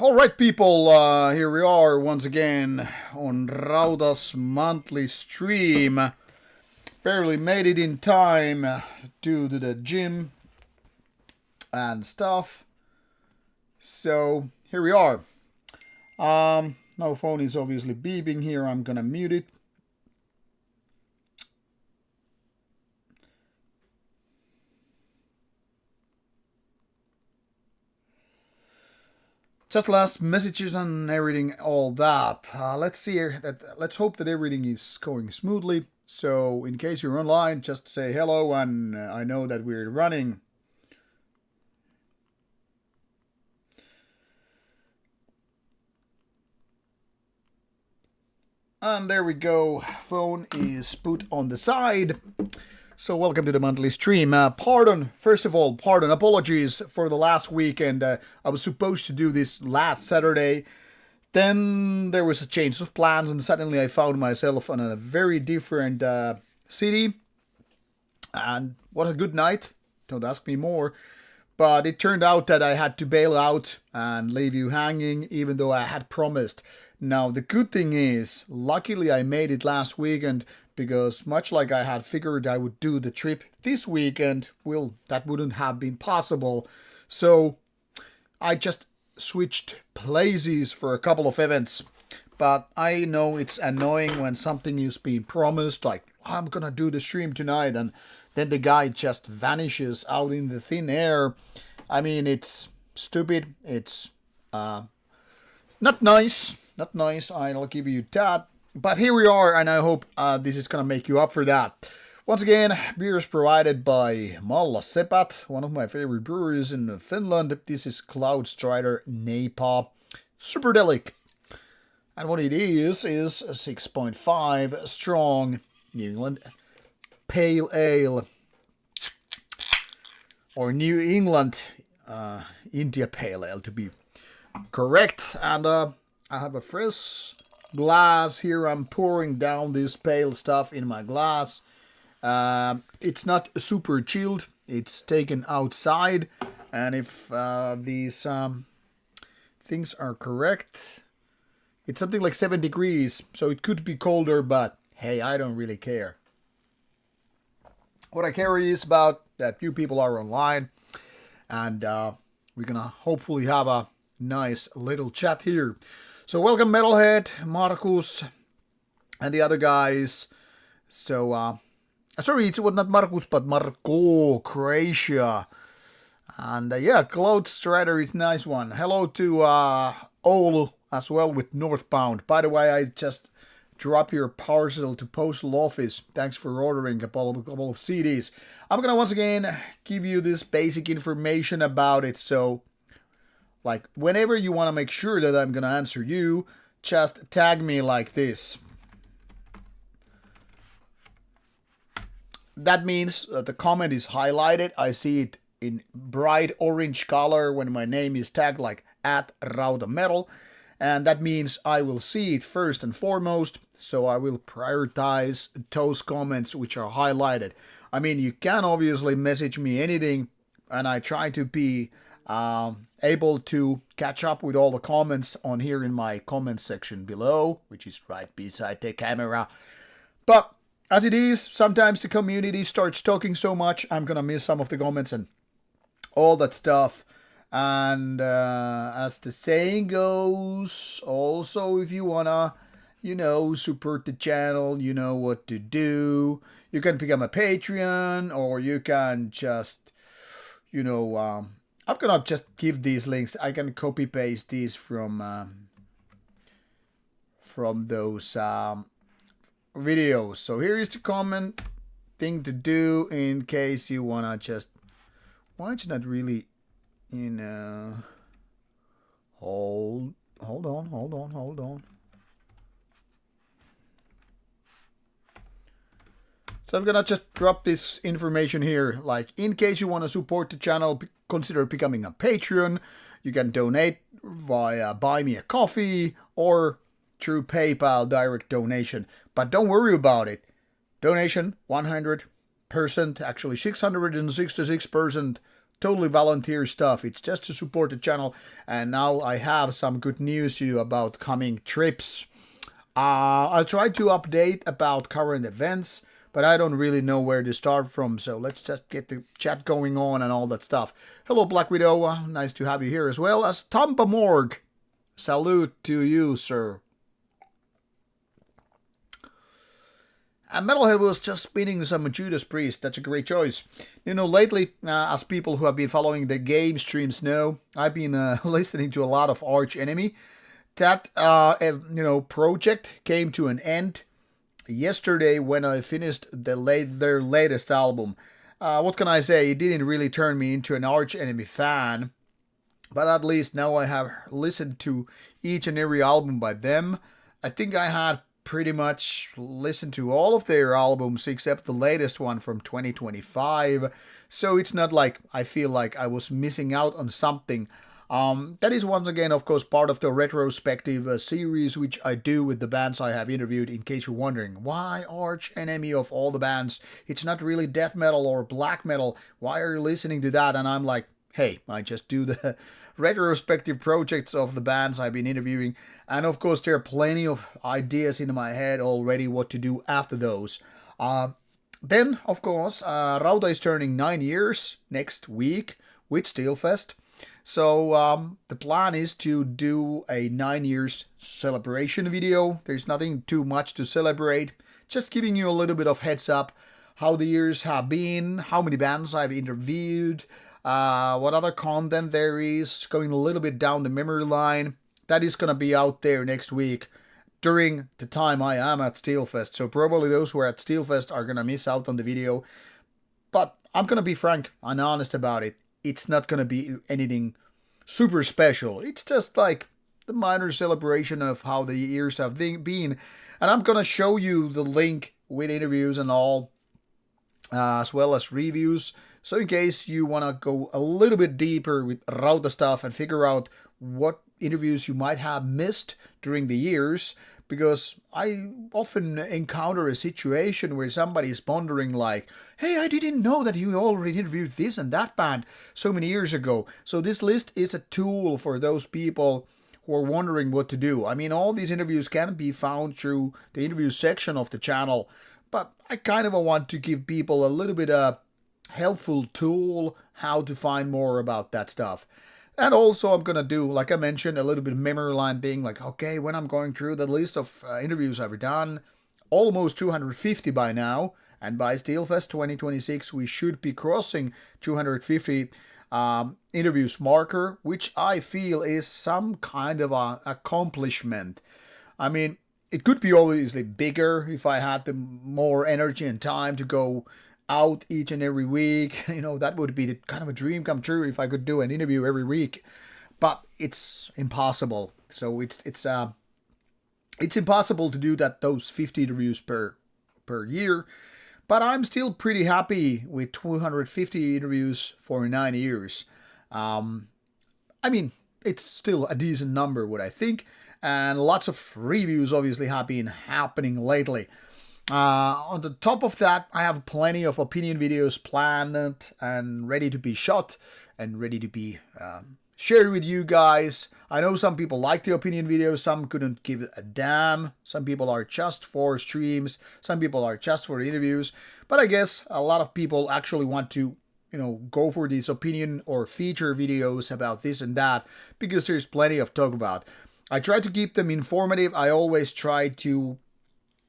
All right, people, here we are once again on Rauta's monthly stream. Barely made it in time due to the gym and stuff. So here we are. Now phone is obviously beeping here. I'm gonna mute it. Just last messages and everything, all that. Let's see here. Let's hope that everything is going smoothly. So, in case you're online, just say hello, and I know that we're running. And there we go. Phone is put on the side. So welcome to the monthly stream. First of all, apologies for the last weekend. I was supposed to do this last Saturday. Then there was a change of plans and suddenly I found myself in a very different city. And what a good night. Don't ask me more. But it turned out that I had to bail out and leave you hanging even though I had promised. Now the good thing is, luckily I made it last weekend because much like I had figured I would do the trip this weekend, well, that wouldn't have been possible. So I just switched places for a couple of events. But I know it's annoying when something is being promised, like I'm gonna do the stream tonight, and then the guy just vanishes out in the thin air. I mean, it's stupid. It's not nice. Not nice. I'll give you that. But here we are, and I hope this is gonna make you up for that. Once again, beer is provided by Malla Sepat, one of my favorite breweries in Finland. This is Cloud Strider Napa Super Delic. And what it is a 6.5 strong New England Pale Ale. Or New England India Pale Ale to be correct. And I have a fresh glass here. I'm pouring down this pale stuff in my glass. It's not super chilled. It's taken outside. And if these things are correct, it's something like 7 degrees. So it could be colder, but hey, I don't really care. What I care is about that you people are online. And we're going to hopefully have a nice little chat here. So welcome Metalhead, Markus, and the other guys. So, sorry, it was not Markus, but Marco, Croatia. And yeah, Cloud Strider is a nice one. Hello to Oulu as well with Northbound. By the way, I just dropped your parcel to postal office. Thanks for ordering a couple of CDs. I'm gonna once again give you this basic information about it. So, like, whenever you want to make sure that I'm gonna answer you, just tag me like this. That means the comment is highlighted. I see it in bright orange color when my name is tagged like @RautaMetal. And that means I will see it first and foremost. So I will prioritize those comments which are highlighted. I mean, you can obviously message me anything. And I try to be able to catch up with all the comments on here in my comment section below, which is right beside the camera. But as it is, sometimes the community starts talking so much, I'm gonna miss some of the comments and all that stuff. And as the saying goes, also if you wanna, support the channel, you know what to do. You can become a Patreon, or you can just, I'm gonna just give these links. I can copy paste these from those videos. So here is the comment thing to do in case you wanna just. Why it's not really, hold on. So I'm gonna just drop this information here. Like, in case you want to support the channel, consider becoming a Patreon. You can donate via Buy Me a Coffee or through PayPal direct donation. But don't worry about it. Donation 100%, actually 666% totally volunteer stuff. It's just to support the channel. And now I have some good news to you about coming trips. I'll try to update about current events, but I don't really know where to start from. So let's just get the chat going on and all that stuff. Hello, Black Widow. Nice to have you here, as well as Tampa Morg. Salute to you, sir. And Metalhead was just spinning some Judas Priest. That's a great choice. You know, lately, as people who have been following the game streams know, I've been listening to a lot of Arch Enemy. That, project came to an end yesterday when I finished their latest album. What can I say? It didn't really turn me into an Arch Enemy fan. But at least now I have listened to each and every album by them. I think I had pretty much listened to all of their albums except the latest one from 2025. So it's not like I feel like I was missing out on something. That is once again, of course, part of the retrospective series which I do with the bands I have interviewed, in case you're wondering. Why Arch Enemy of all the bands? It's not really death metal or black metal. Why are you listening to that? And I'm like, hey, I just do the retrospective projects of the bands I've been interviewing, and of course there are plenty of ideas in my head already what to do after those. Then of course Rauta is turning 9 years next week with Steelfest, so the plan is to do a 9 years celebration video. There's nothing too much to celebrate, just giving you a little bit of heads up how the years have been, how many bands I've interviewed, what other content there is, going a little bit down the memory line. That is going to be out there next week during the time I am at Steelfest. So probably those who are at Steelfest are going to miss out on the video. But I'm going to be frank and honest about it. It's not going to be anything super special. It's just like the minor celebration of how the years have been. And I'm going to show you the link with interviews and all, as well as reviews. So in case you want to go a little bit deeper with Rauta stuff and figure out what interviews you might have missed during the years, because I often encounter a situation where somebody is pondering like, hey, I didn't know that you already interviewed this and that band so many years ago. So this list is a tool for those people who are wondering what to do. I mean, all these interviews can be found through the interview section of the channel, but I kind of want to give people a little bit of helpful tool how to find more about that stuff. And also I'm gonna do, like I mentioned, a little bit of memory line thing, like, okay, when I'm going through the list of interviews I've done, almost 250 by now, and by Steelfest 2026 we should be crossing 250 interviews marker, which I feel is some kind of an accomplishment. I mean, it could be obviously bigger if I had the more energy and time to go out each and every week. You know, that would be the kind of a dream come true if I could do an interview every week, but it's impossible. So it's impossible to do those 50 interviews per year, but I'm still pretty happy with 250 interviews for 9 years. I mean, it's still a decent number, what I think, and lots of reviews obviously have been happening lately. On the top of that, I have plenty of opinion videos planned and ready to be shot and ready to be shared with you guys. I know some people like the opinion videos, some couldn't give a damn. Some people are just for streams, some people are just for interviews. But I guess a lot of people actually want to, go for these opinion or feature videos about this and that, because there's plenty of talk about. I try to keep them informative. I always try to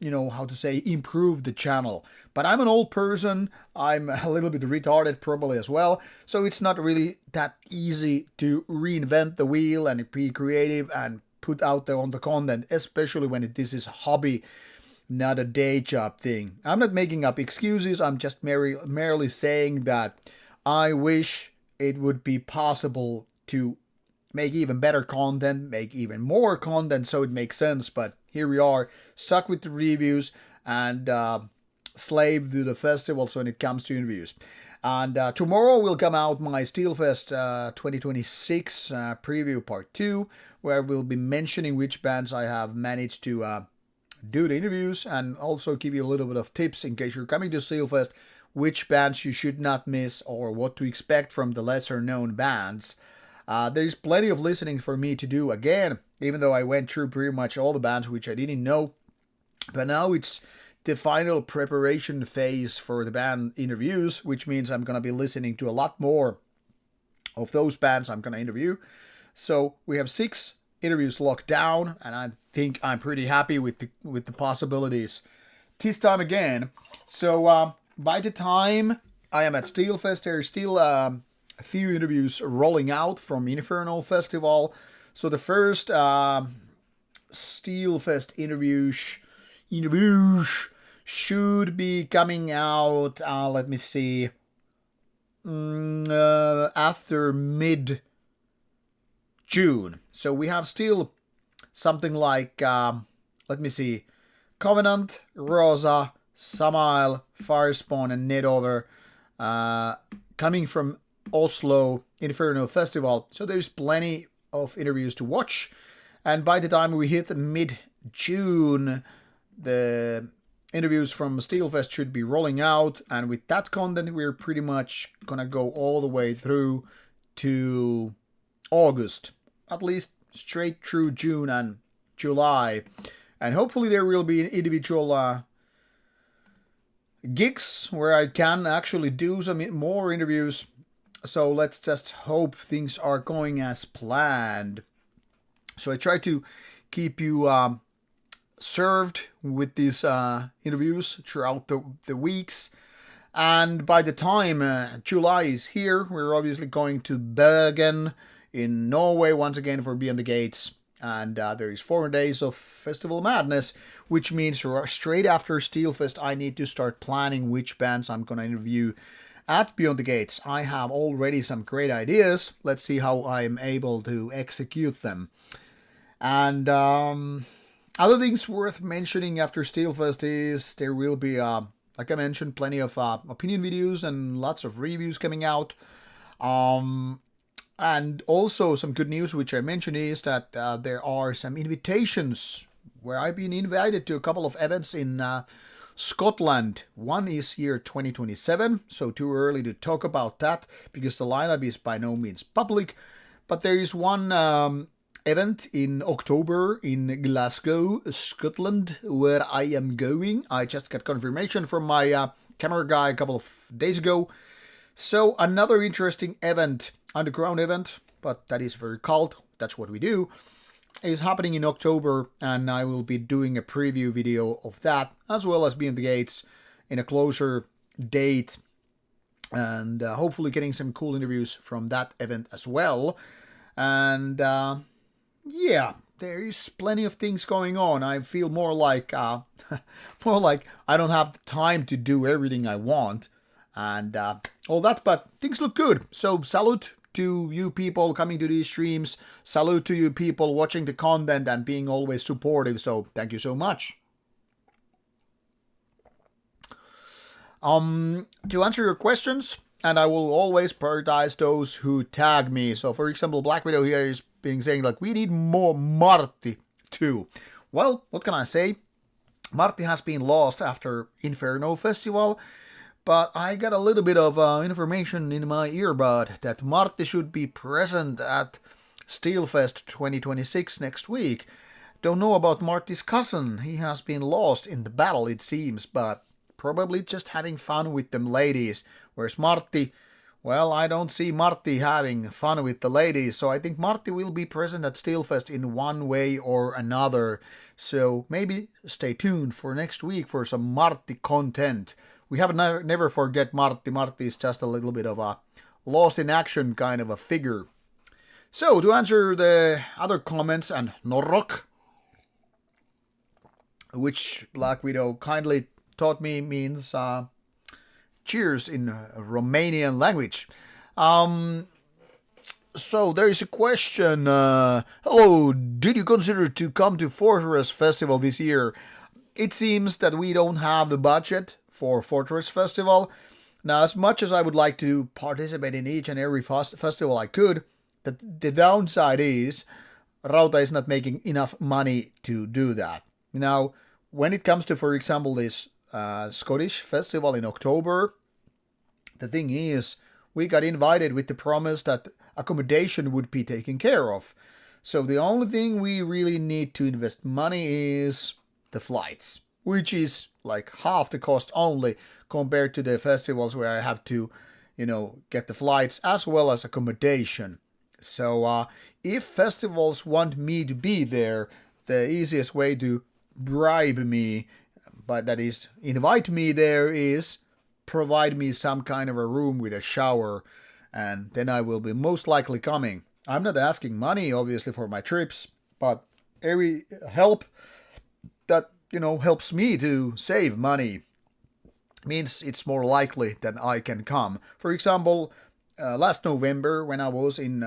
improve the channel. But I'm an old person, I'm a little bit retarded probably as well, so it's not really that easy to reinvent the wheel and be creative and put out there on the content, especially when this is a hobby, not a day job thing. I'm not making up excuses, I'm just merely saying that I wish it would be possible to make even better content, make even more content so it makes sense, but here we are, stuck with the reviews and slave to the festivals when it comes to interviews. And tomorrow will come out my Steelfest 2026 preview part 2, where we'll be mentioning which bands I have managed to do the interviews, and also give you a little bit of tips in case you're coming to Steelfest. which bands you should not miss or what to expect from the lesser known bands. There's plenty of listening for me to do again, even though I went through pretty much all the bands which I didn't know. But now it's the final preparation phase for the band interviews, which means I'm going to be listening to a lot more of those bands I'm going to interview. So we have 6 interviews locked down, and I think I'm pretty happy with the possibilities this time again. So by the time I am at Steelfest, there's still a few interviews rolling out from Inferno Festival. So the first Steelfest interviews should be coming out, let me see, after mid-June. So we have still something like, let me see, Covenant, Rosa, Samael, Firespawn, and Nedover coming from Oslo Inferno Festival. So there's plenty of interviews to watch. And by the time we hit mid-June, the interviews from Steelfest should be rolling out, and with that content we're pretty much gonna go all the way through to August, at least straight through June and July, and hopefully there will be individual gigs where I can actually do some more interviews. So let's just hope things are going as planned. So I try to keep you served with these interviews throughout the weeks, and by the time July is here, we're obviously going to Bergen in Norway once again for Beyond the Gates, and there is 4 days of Festival Madness, which means straight after Steelfest I need to start planning which bands I'm gonna interview at Beyond the Gates. I have already some great ideas. Let's see how I'm able to execute them. And other things worth mentioning after Steelfest is there will be, like I mentioned, plenty of opinion videos and lots of reviews coming out. And also some good news which I mentioned is that there are some invitations where I've been invited to a couple of events in Scotland. One is year 2027, so too early to talk about that because the lineup is by no means public. But there is one event in October in Glasgow, Scotland, where I am going. I just got confirmation from my camera guy a couple of days ago. So another interesting event, underground event, but that is very cult, that's what we do, is happening in October, and I will be doing a preview video of that, as well as Beyond the Gates in a closer date, and hopefully getting some cool interviews from that event as well. And yeah, there is plenty of things going on. I feel more like I don't have the time to do everything I want and all that, but things look good. So salute to you people coming to these streams. Salute to you people watching the content and being always supportive. So thank you so much. To answer your questions, and I will always prioritize those who tag me. So for example, Black Widow here is being saying like, we need more Martti too. Well, what can I say? Martti has been lost after Inferno Festival, but I got a little bit of information in my earbud that Martti should be present at Steelfest 2026 next week. Don't know about Martti's cousin. He has been lost in the battle, it seems, but probably just having fun with them ladies. Whereas Martti, well, I don't see Martti having fun with the ladies, so I think Martti will be present at Steelfest in one way or another. So maybe stay tuned for next week for some Martti content. We have never forget Martti. Martti is just a little bit of a lost in action kind of a figure. So to answer the other comments, and Norok, which Black Widow kindly taught me means cheers in Romanian language. So there is a question. Hello, did you consider to come to Fortress Festival this year? It seems that we don't have the budget for Fortress Festival. Now, as much as I would like to participate in each and every festival I could, the downside is Rauta is not making enough money to do that. Now, when it comes to, for example, this Scottish festival in October, The thing is, we got invited with the promise that accommodation would be taken care of. So the only thing we really need to invest money is the flights, which is like half the cost only compared to the festivals where I have to, get the flights as well as accommodation. So if festivals want me to be there, the easiest way to bribe me, but that is invite me there, is provide me some kind of a room with a shower, and then I will be most likely coming. I'm not asking money, obviously, for my trips, but every help that, helps me to save money means it's more likely that I can come. For example, last November when I was in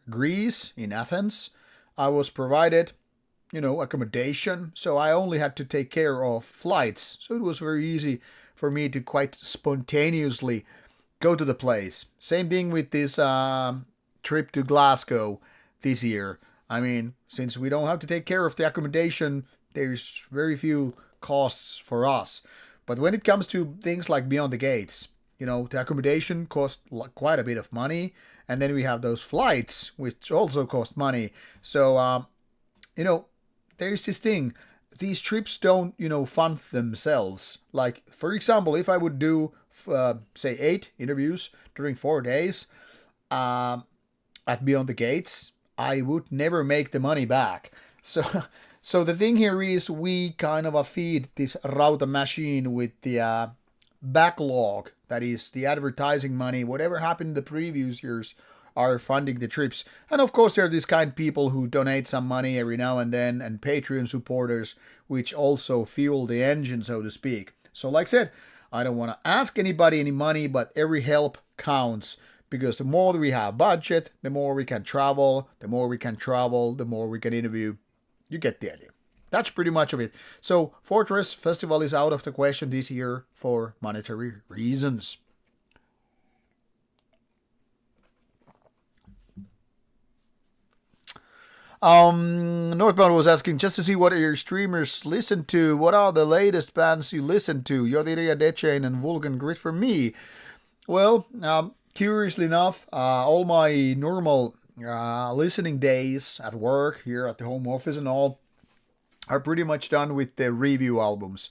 Greece, in Athens, I was provided, accommodation, so I only had to take care of flights. So it was very easy for me to quite spontaneously go to the place. Same thing with this trip to Glasgow this year. I mean, since we don't have to take care of the accommodation, there's very few costs for us. But when it comes to things like Beyond the Gates, the accommodation costs quite a bit of money. And then we have those flights, which also cost money. So, there's this thing. These trips don't, fund themselves. Like, for example, if I would do, say, 8 interviews during 4 days at Beyond the Gates, I would never make the money back. So the thing here is we kind of feed this Rauta machine with the backlog, that is the advertising money. Whatever happened in the previous years are funding the trips. And of course there are these kind of people who donate some money every now and then, and Patreon supporters, which also fuel the engine, so to speak. So like I said, I don't want to ask anybody any money, but every help counts. Because the more we have budget, the more we can travel. The more we can travel, the more we can interview. You get the idea. That's pretty much of it. So Fortress Festival is out of the question this year for monetary reasons. Northbound was asking just to see what your streamers listen to. What are the latest bands you listen to? Yotiria, Dechain, and Vulcan Grit for me. Well, curiously enough, all my normal listening days at work, here at the home office and all, are pretty much done with the review albums.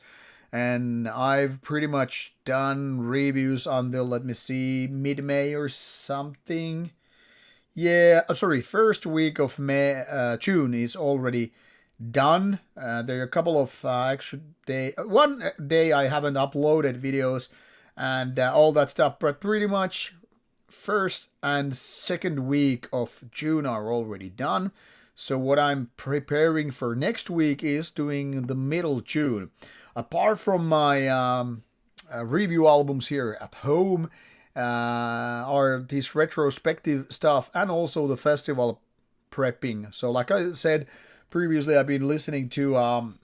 And I've pretty much done reviews until, let me see, mid-May or something. Yeah, first week of June is already done. There are a couple of one day I haven't uploaded videos and all that stuff, but pretty much first and second week of June are already done. So what I'm preparing for next week is doing the middle June. Apart from my review albums here at home, are these retrospective stuff and also the festival prepping. So like I said previously, I've been listening to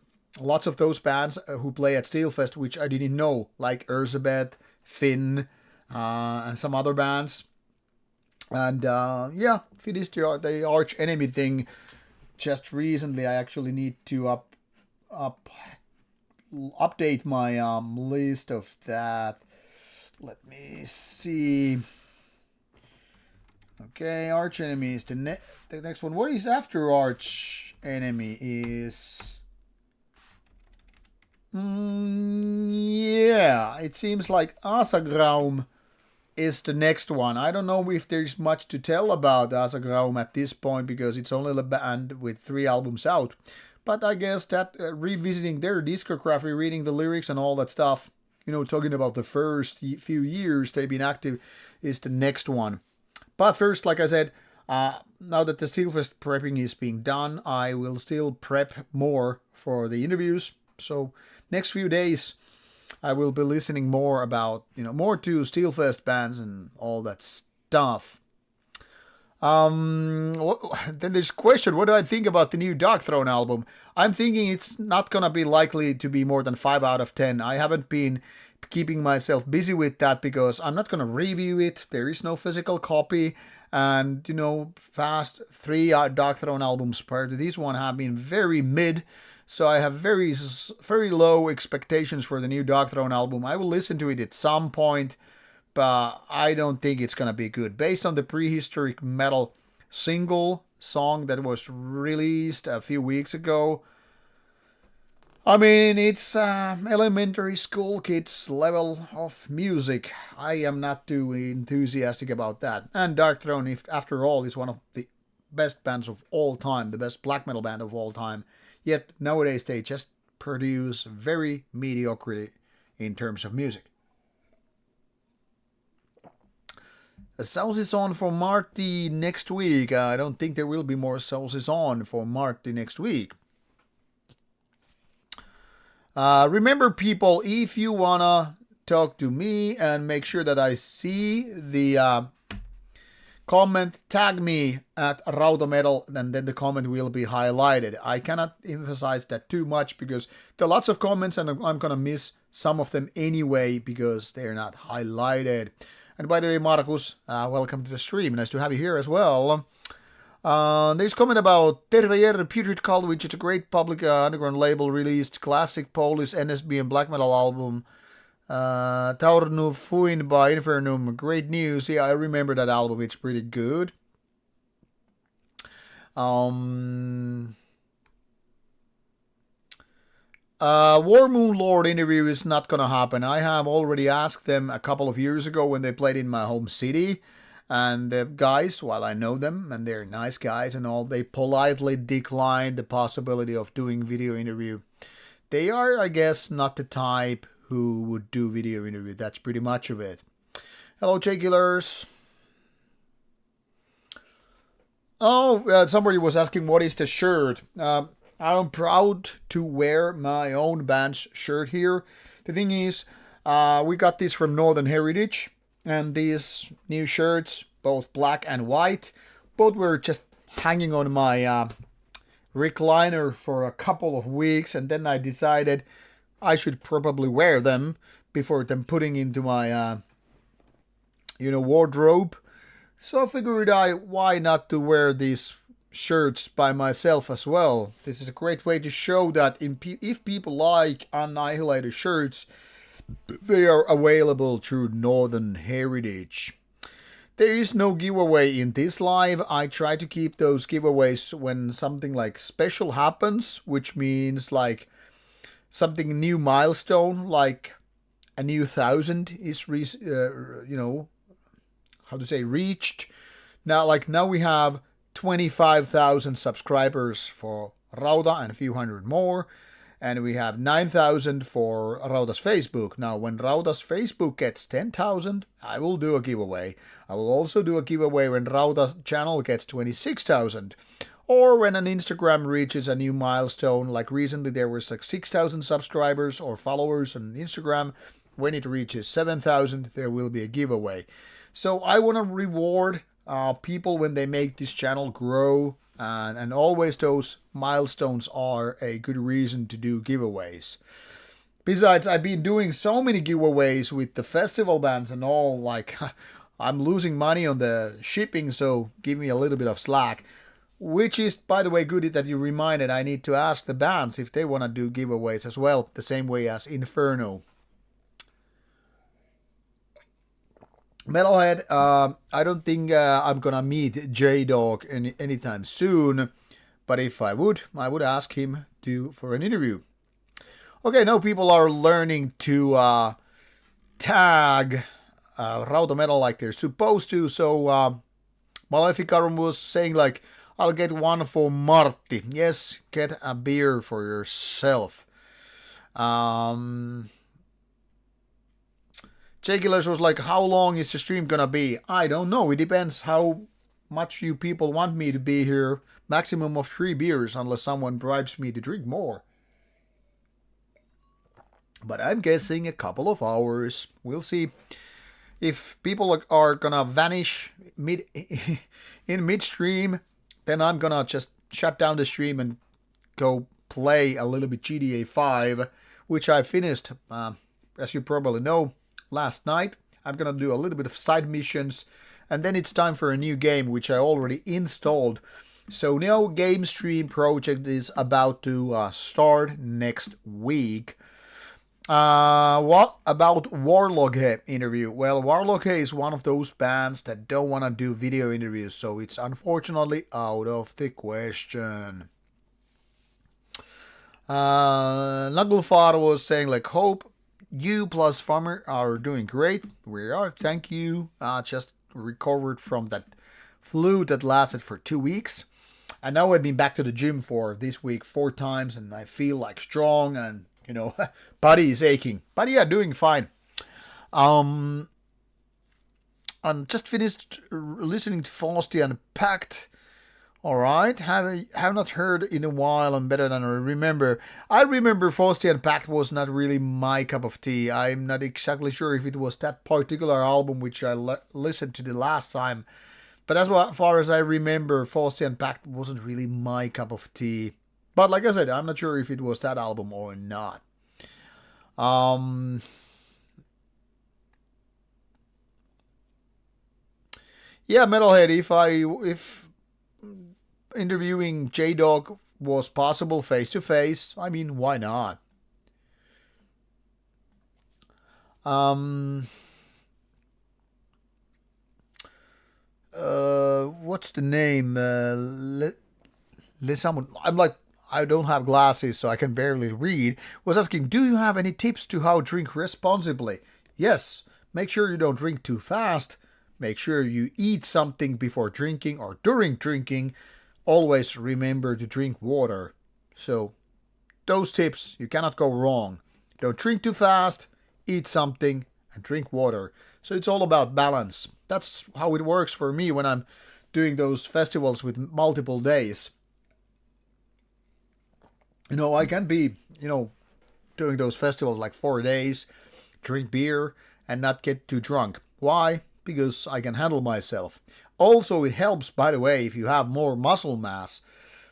lots of those bands who play at Steelfest, which I didn't know, like Erzsébet, Finn, and some other bands. And finished the Arch Enemy thing just recently. I actually need to update my list of that. Let me see. Okay, Arch Enemy is the next one. What is after Arch Enemy is... yeah, it seems like Asagraum is the next one. I don't know if there's much to tell about Asagraum at this point because it's only a band with 3 albums out. But I guess that revisiting their discography, reading the lyrics and all that stuff, talking about the first few years they've been active, is the next one. But first, like I said, now that the Steelfest prepping is being done, I will still prep more for the interviews. So next few days, I will be listening more about, more to Steelfest bands and all that stuff. Then there's a question, what do I think about the new Darkthrone album? I'm thinking it's not gonna be likely to be more than 5 out of 10. I haven't been keeping myself busy with that because I'm not gonna review it. There is no physical copy. And, past 3 Darkthrone albums prior to this one have been very mid. So I have very, very low expectations for the new Darkthrone album. I will listen to it at some point, I don't think it's gonna be good. Based on the prehistoric metal single song that was released a few weeks ago, I mean, it's elementary school kids level of music. I am not too enthusiastic about that. And Dark Throne, if, after all, is one of the best bands of all time, the best black metal band of all time. Yet nowadays they just produce very mediocrity in terms of music. Souls is on for Marty next week. I don't think there will be more Souls is on for Marty next week. Remember, people, if you wanna talk to me and make sure that I see the comment, tag me at Rauta Metal, and then the comment will be highlighted. I cannot emphasize that too much because there are lots of comments and I'm gonna miss some of them anyway because they're not highlighted. And by the way, Markus, welcome to the stream. Nice to have you here as well. There's a comment about Terveyer Putrid Cult, which is a great public underground label released classic Polish NSB and black metal album. Taurnu Fuin by Infernum. Great news. Yeah, I remember that album. It's pretty good. War Moon Lord interview is not gonna happen. I have already asked them a couple of years ago when they played in my home city. And the guys, while I know them, and they're nice guys and all, they politely declined the possibility of doing video interview. They are, I guess, not the type who would do video interview. That's pretty much of it. Hello, J-Killers. Oh, somebody was asking what is the shirt. I'm proud to wear my own band's shirt here. The thing is, we got this from Northern Heritage. And these new shirts, both black and white, both were just hanging on my recliner for a couple of weeks. And then I decided I should probably wear them before them putting into my, wardrobe. So I figured why not to wear these shirts by myself as well. This is a great way to show that if people like Annihilator shirts, they are available through Northern Heritage. There is no giveaway in this live. I try to keep those giveaways when something like special happens, which means like something new milestone, like a new 1,000 is reached. Now we have 25,000 subscribers for Rauta and a few hundred more. And we have 9,000 for Rauta's Facebook. Now, when Rauta's Facebook gets 10,000, I will do a giveaway. I will also do a giveaway when Rauta's channel gets 26,000. Or when an Instagram reaches a new milestone, like recently there was like 6,000 subscribers or followers on Instagram. When it reaches 7,000, there will be a giveaway. So I want to reward people when they make this channel grow. And always those milestones are a good reason to do giveaways. Besides, I've been doing so many giveaways with the festival bands and all, like I'm losing money on the shipping, so give me a little bit of slack. Which is, by the way, good that you reminded I need to ask the bands if they want to do giveaways as well, the same way as Inferno. Metalhead, I don't think I'm gonna meet J-Dog anytime soon, but if I would ask him for an interview. Okay, now people are learning to tag Rauta Metal like they're supposed to, so Maleficarum was saying like, I'll get one for Marty. Yes, get a beer for yourself. J-Killers was like, how long is the stream gonna be? I don't know. It depends how much you people want me to be here. Maximum of 3 beers unless someone bribes me to drink more. But I'm guessing a couple of hours. We'll see. If people are gonna vanish in midstream, then I'm gonna just shut down the stream and go play a little bit GTA 5, which I finished, as you probably know, last night. I'm gonna do a little bit of side missions, and then it's time for a new game, which I already installed. So now Game Stream project is about to start next week. What about Warlock interview? Well, Warlock is one of those bands that don't want to do video interviews, so it's unfortunately out of the question. Naglfar was saying like, hope you plus Farmer are doing great. We are, thank you. Just recovered from that flu that lasted for 2 weeks. And now I've been back to the gym for this week 4 times, and I feel like strong and, body is aching. But yeah, doing fine. And just finished listening to Frosty and Pact. All right, have not heard in a while and better than I remember. I remember Frosty and Pact was not really my cup of tea. I'm not exactly sure if it was that particular album which I listened to the last time. But as far as I remember, Frosty and Pact wasn't really my cup of tea. But like I said, I'm not sure if it was that album or not. Yeah, Metalhead, if interviewing J-Dog was possible face to face, I mean, why not? What's the name? I'm like, I don't have glasses, so I can barely read. Was asking, do you have any tips to how to drink responsibly? Yes, make sure you don't drink too fast. Make sure you eat something before drinking or during drinking. Always remember to drink water. So, those tips, you cannot go wrong. Don't drink too fast, eat something, and drink water. So it's all about balance. That's how it works for me when I'm doing those festivals with multiple days. I can be, doing those festivals like 4 days, drink beer, and not get too drunk. Why? Because I can handle myself. Also, it helps, by the way, if you have more muscle mass.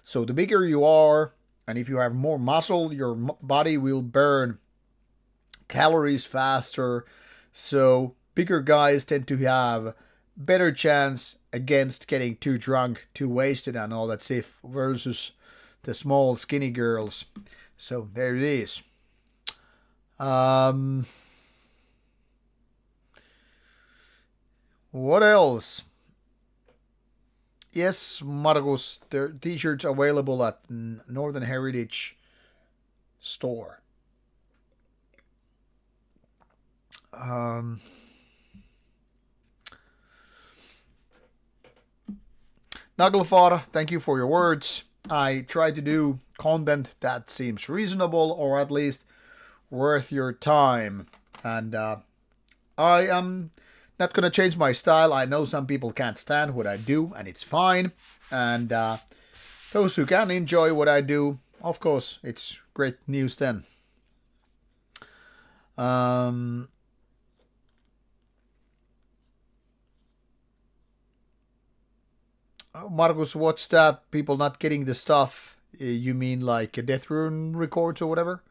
So the bigger you are, and if you have more muscle, your body will burn calories faster. So bigger guys tend to have better chance against getting too drunk, too wasted, and all that stuff versus the small skinny girls. So there it is. What else? Yes, Marcos, there t-shirts available at Northern Heritage store. Naglfar, thank you for your words. I try to do content that seems reasonable or at least worth your time. And I am not going to change my style. I know some people can't stand what I do, and it's fine. And those who can enjoy what I do, of course, it's great news then. Marcus, what's that? People not getting the stuff? You mean like Death Rune records or whatever?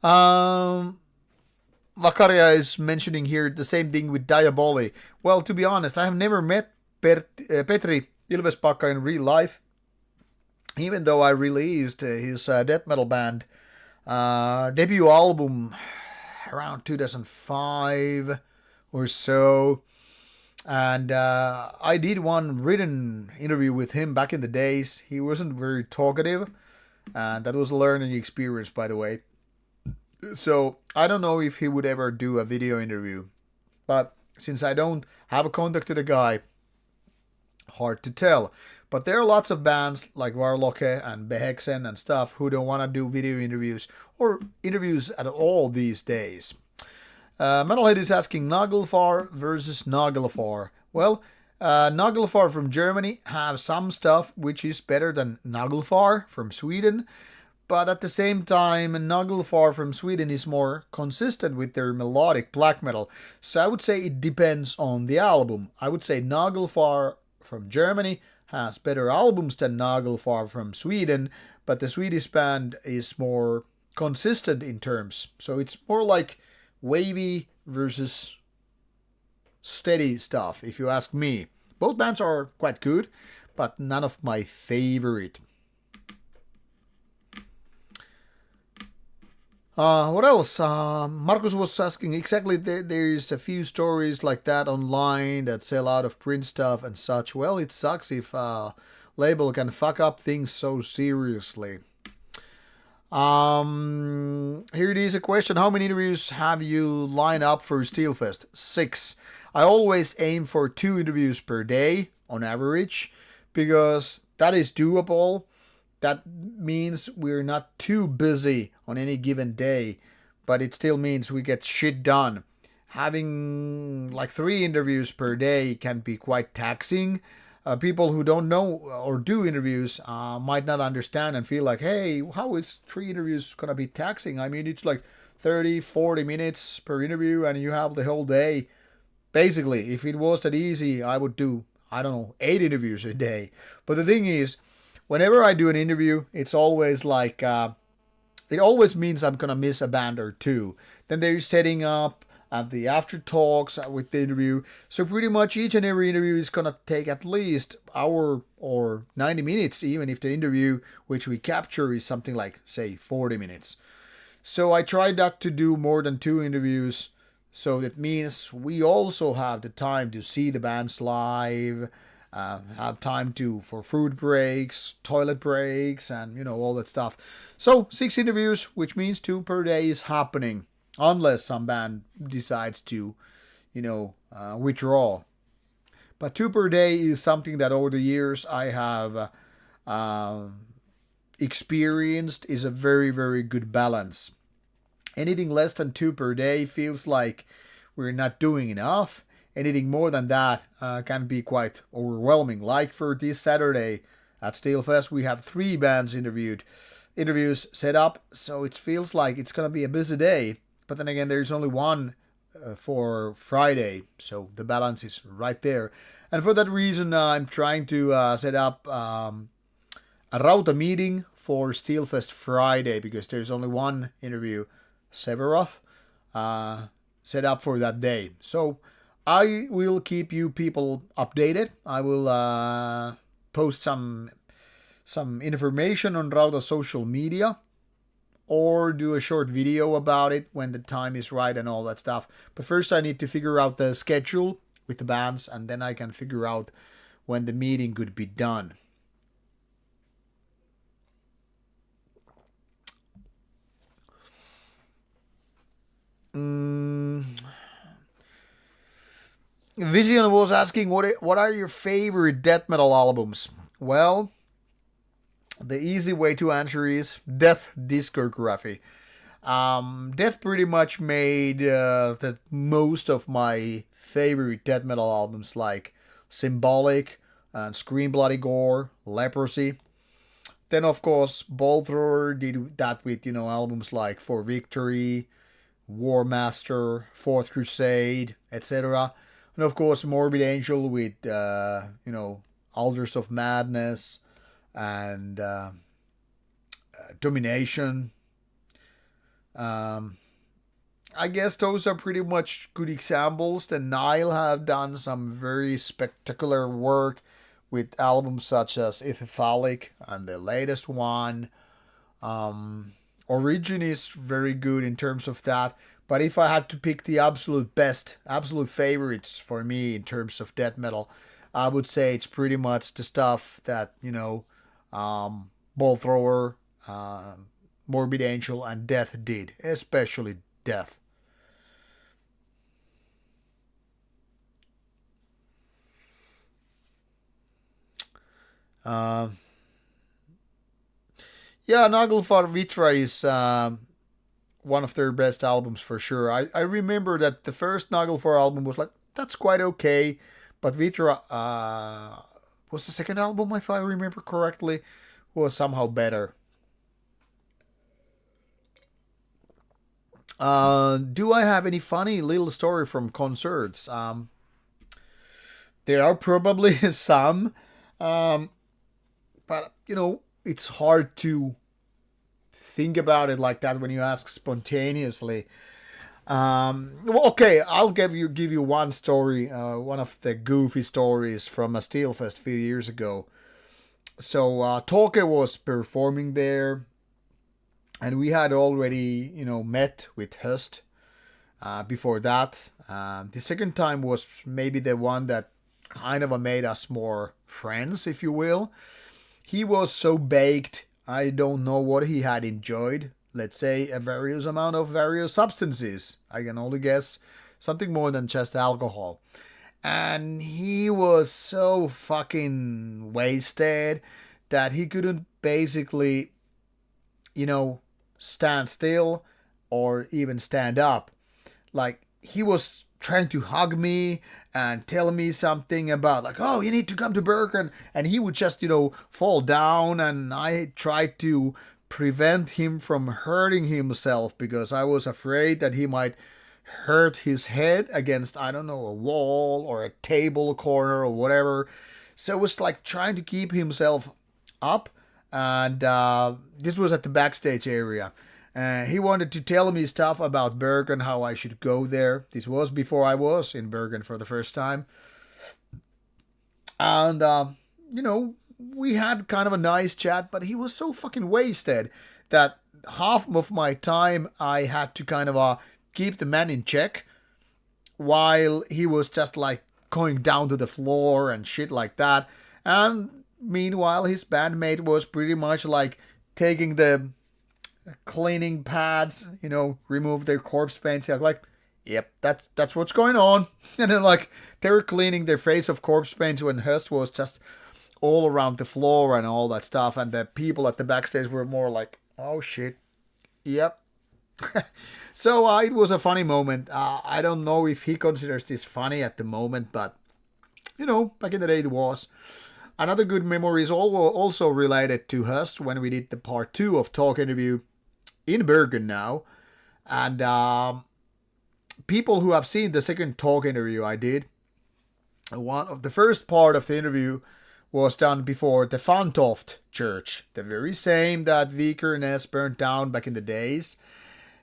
Lakaria is mentioning here the same thing with Diaboli. Well, to be honest, I have never met Petri Ilvespakka in real life, even though I released his death metal band debut album around 2005 or so. And I did one written interview with him back in the days. He wasn't very talkative, and that was a learning experience, by the way. So I don't know if he would ever do a video interview, but since I don't have a contact to the guy, hard to tell. But there are lots of bands like Warlock and Behexen and stuff who don't want to do video interviews or interviews at all these days. Metalhead is asking Nagelfar versus Nagelfar. Well, Nagelfar from Germany have some stuff which is better than Nagelfar from Sweden. But at the same time, Nagelfar from Sweden is more consistent with their melodic black metal. So I would say it depends on the album. I would say Nagelfar from Germany has better albums than Nagelfar from Sweden, but the Swedish band is more consistent in terms. So it's more like wavy versus steady stuff, if you ask me. Both bands are quite good, but none of my favorite. What else? Marcus was asking exactly. There's a few stories like that online that sell out of print stuff and such. Well, it sucks if label can fuck up things so seriously. Here it is a question. How many interviews have you lined up for Steelfest? 6. I always aim for 2 interviews per day on average because that is doable. That means we're not too busy on any given day, but it still means we get shit done. Having like 3 interviews per day can be quite taxing. People who don't know or do interviews might not understand and feel like, hey, how is 3 interviews going to be taxing? I mean, it's like 30, 40 minutes per interview and you have the whole day. Basically, if it was that easy, I would do, I don't know, 8 interviews a day. But the thing is, whenever I do an interview, it's always like, it always means I'm going to miss a band or 2. Then they're setting up and the after talks with the interview. So pretty much each and every interview is going to take at least hour or 90 minutes, even if the interview which we capture is something like, say, 40 minutes. So I try not to do more than 2 interviews. So that means we also have the time to see the bands live, have time for food breaks, toilet breaks, and all that stuff. So 6 interviews, which means 2 per day is happening. Unless some band decides to, withdraw. But 2 per day is something that over the years I have experienced is a very, very good balance. Anything less than 2 per day feels like we're not doing enough. Anything more than that can be quite overwhelming. Like for this Saturday at Steelfest, we have 3 bands interviews set up, so it feels like it's going to be a busy day. But then again, there's only one for Friday, so the balance is right there. And for that reason, I'm trying to set up a Rauta meeting for Steelfest Friday because there's only one interview, Severoth, set up for that day. So I will keep you people updated. I will post some information on Rauta social media, or do a short video about it when the time is right and all that stuff. But first I need to figure out the schedule with the bands, and then I can figure out when the meeting could be done. Vision was asking, what are your favorite death metal albums? Well, the easy way to answer is Death discography. Death pretty much made the most of my favorite death metal albums like Symbolic and Scream Bloody Gore, Leprosy. Then of course Ball Thrower did that with albums like For Victory, War Master, Fourth Crusade, etc. And of course Morbid Angel with Altars of Madness and Domination. I guess those are pretty much good examples. Then Nile have done some very spectacular work with albums such as Ithithalic and the latest one. Origin is very good in terms of that. But if I had to pick the absolute best, absolute favorites for me in terms of death metal, I would say it's pretty much the stuff that, Ball Thrower, Morbid Angel, and Death did, especially Death. Yeah, Naglfar Vitra is one of their best albums for sure. I remember that the first Naglfar album was like, that's quite okay, but Vitra was the second album, if I remember correctly, was somehow better. Do I have any funny little story from concerts? There are probably some, but it's hard to think about it like that when you ask spontaneously. Well, okay, I'll give you one story, one of the goofy stories from a Steelfest a few years ago. So Toke was performing there, And we had already, met with Hust before that. The second time was maybe the one that kind of made us more friends, if you will. He was so baked. I don't know what he had enjoyed. Let's say a various amount of various substances. I can only guess something more than just alcohol. And he was so fucking wasted that he couldn't basically, stand still or even stand up. Like, he was trying to hug me and tell me something about, like, oh, you need to come to Bergen. And he would just, fall down. And I tried to prevent him from hurting himself because I was afraid that he might hurt his head against, I don't know, a wall or a table corner or whatever. So it was like trying to keep himself up. And this was at the backstage area. He wanted to tell me stuff about Bergen, how I should go there. This was before I was in Bergen for the first time. And, we had kind of a nice chat, but he was so fucking wasted that half of my time I had to kind of keep the man in check while he was just like going down to the floor and shit like that. And meanwhile, his bandmate was pretty much like taking the cleaning pads, remove their corpse paint. So like, yep, that's what's going on. And then like they were cleaning their face of corpse paint when Hust was just all around the floor and all that stuff. And the people at the backstage were more like, oh shit, yep. So it was a funny moment. I don't know if he considers this funny at the moment, but back in the day it was. Another good memory is also related to Hust when we did the part 2 of Talk Interview in Bergen now. And people who have seen the second Talk Interview I did, one of the first part of the interview was done before the Fantoft Church, the very same that Vikernes burnt down back in the days.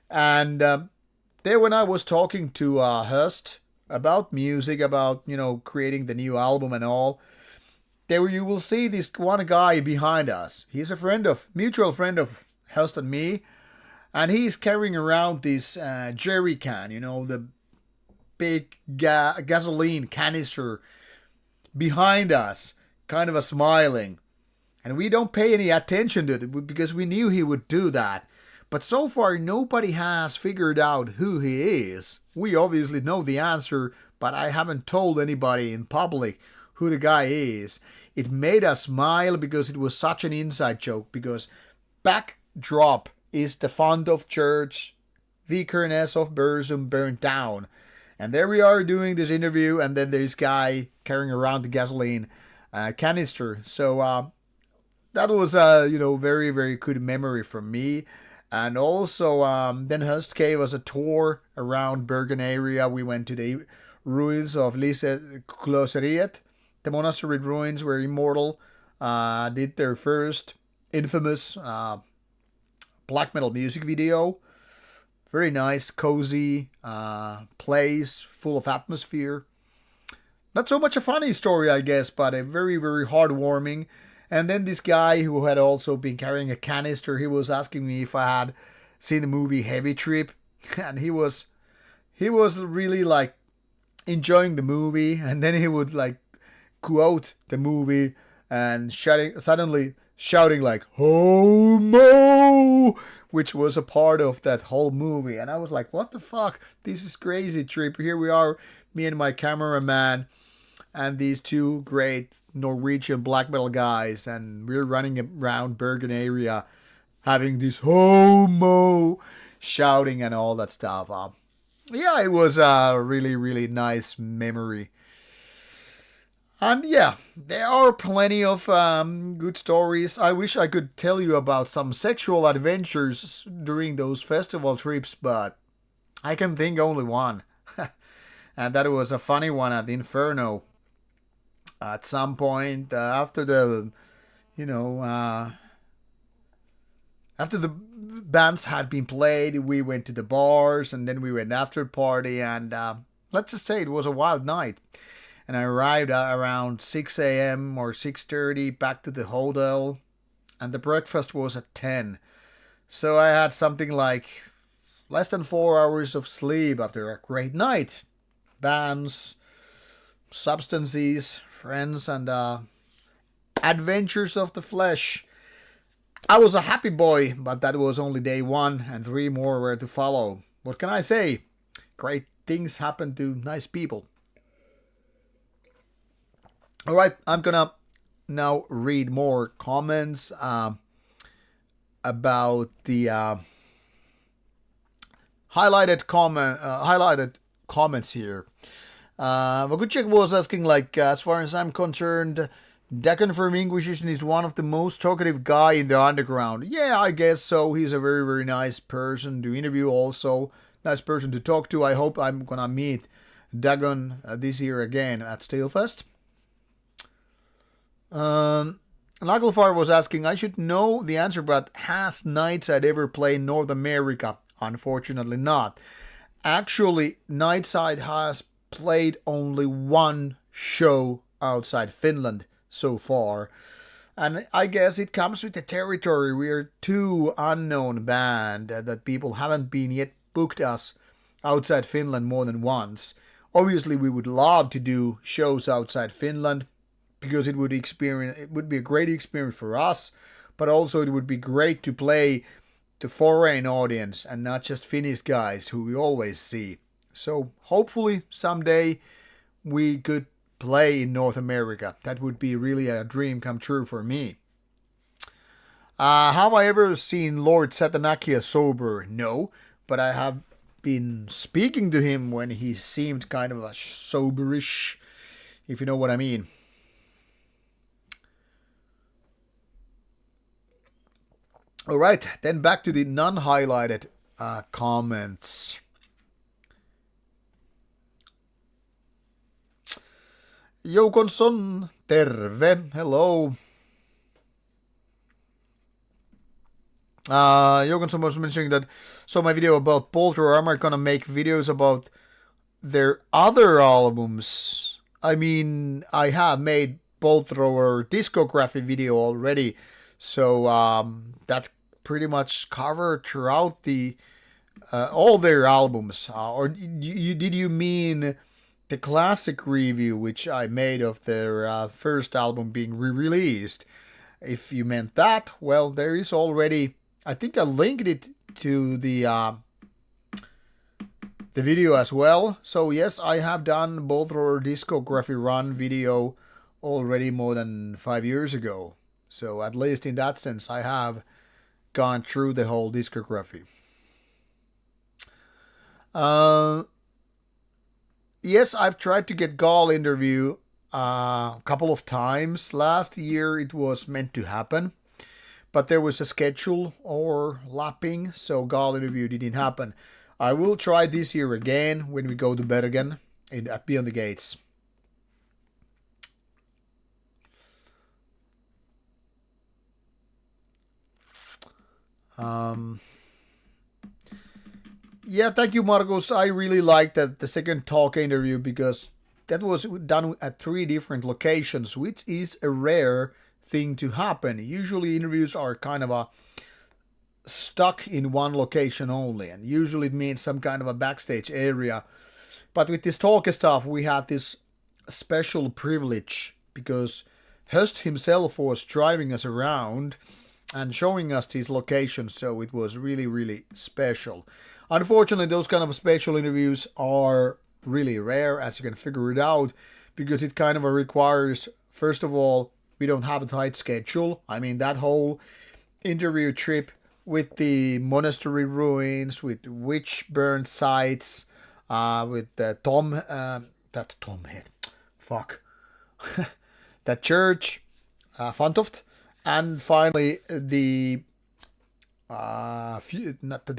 And there when I was talking to Hust about music, about, creating the new album and all, there you will see this one guy behind us. He's a mutual friend of Hust and me. And he's carrying around this jerry can, the big gasoline canister behind us, kind of a smiling. And we don't pay any attention to it because we knew he would do that. But so far, nobody has figured out who he is. We obviously know the answer, but I haven't told anybody in public who the guy is. It made us smile because it was such an inside joke, because backdrop is the Fantoft Church, Vikernes of Bursum burnt down. And there we are doing this interview, and then there's guy carrying around the gasoline canister. So that was a very, very good memory for me. And also, then Hust gave us a tour around Bergen area. We went to the ruins of Kloseriet. The monastery ruins were immortal. Did their first infamous black metal music video. Very nice, cozy place, full of atmosphere. Not so much a funny story, I guess, but a very, very heartwarming. And then this guy who had also been carrying a canister, he was asking me if I had seen the movie Heavy Trip. And he was really like enjoying the movie. And then he would like quote the movie and suddenly shouting like, "Homo!" which was a part of that whole movie. And I was like, what the fuck? This is crazy, Trip. Here we are, me and my cameraman, and these two great Norwegian black metal guys, and we're running around Bergen area having this homo shouting and all that stuff. Yeah, it was a really, really nice memory. And yeah, there are plenty of good stories. I wish I could tell you about some sexual adventures during those festival trips, but I can think only one. And that was a funny one at Inferno. At some point after the bands had been played, we went to the bars, and then we went after party, and let's just say it was a wild night. And I arrived at around 6 a.m. or 6:30 back to the hotel, and the breakfast was at 10. So I had something like less than 4 hours of sleep after a great night. Bands, substances, friends, and adventures of the flesh. I was a happy boy, but that was only day one, and 3 more were to follow. What can I say? Great things happen to nice people. Alright, I'm gonna now read more comments about the highlighted comments here. Vakuchek was asking, like, as far as I'm concerned, Dagon from Inquisition is one of the most talkative guy in the underground. Yeah, I guess so. He's a very, very nice person to interview also. Nice person to talk to. I hope I'm gonna meet Dagon this year again at Steelfest. Nagelfire was asking, I should know the answer, but has Nightside ever played North America? Unfortunately not. Actually, Nightside has played only one show outside Finland so far. And I guess it comes with the territory. We're too unknown band that people haven't been yet booked us outside Finland more than once. Obviously, we would love to do shows outside Finland because it would be a great experience for us, but also it would be great to play to foreign audience and not just Finnish guys who we always see. So hopefully someday we could play in North America. That would be really a dream come true for me. Have I ever seen Lord Satanakia sober? No, but I have been speaking to him when he seemed kind of a soberish, if you know what I mean. Alright, then back to the non-highlighted comments. Joukonson, terve, hello. Joukonson was mentioning that, so my video about Bolter Armor gonna make videos about their other albums. I mean, I have made Bolt Thrower discography video already, so that pretty much covered throughout the all their albums. Or did you mean the classic review which I made of their first album being re-released? If you meant that, well, there is already, I think I linked it to the video as well. So yes, I have done both our discography run video already more than 5 years ago. So at least in that sense, I have gone through the whole discography. Yes, I've tried to get Gall interview a couple of times. Last year it was meant to happen, but there was a schedule overlapping, so Gall interview didn't happen. I will try this year again when we go to Bergen at Beyond the Gates. Yeah, thank you, Marcos. I really liked the second talk interview because that was done at 3 different locations, which is a rare thing to happen. Usually interviews are kind of stuck in one location only, and usually it means some kind of a backstage area. But with this talk stuff, we had this special privilege because Höst himself was driving us around and showing us these locations, so it was really, really special. Unfortunately, those kind of special interviews are really rare, as you can figure it out, because it kind of requires, first of all, we don't have a tight schedule. I mean, that whole interview trip with the monastery ruins, with witch burned sites, with that church, Fantoft, and finally the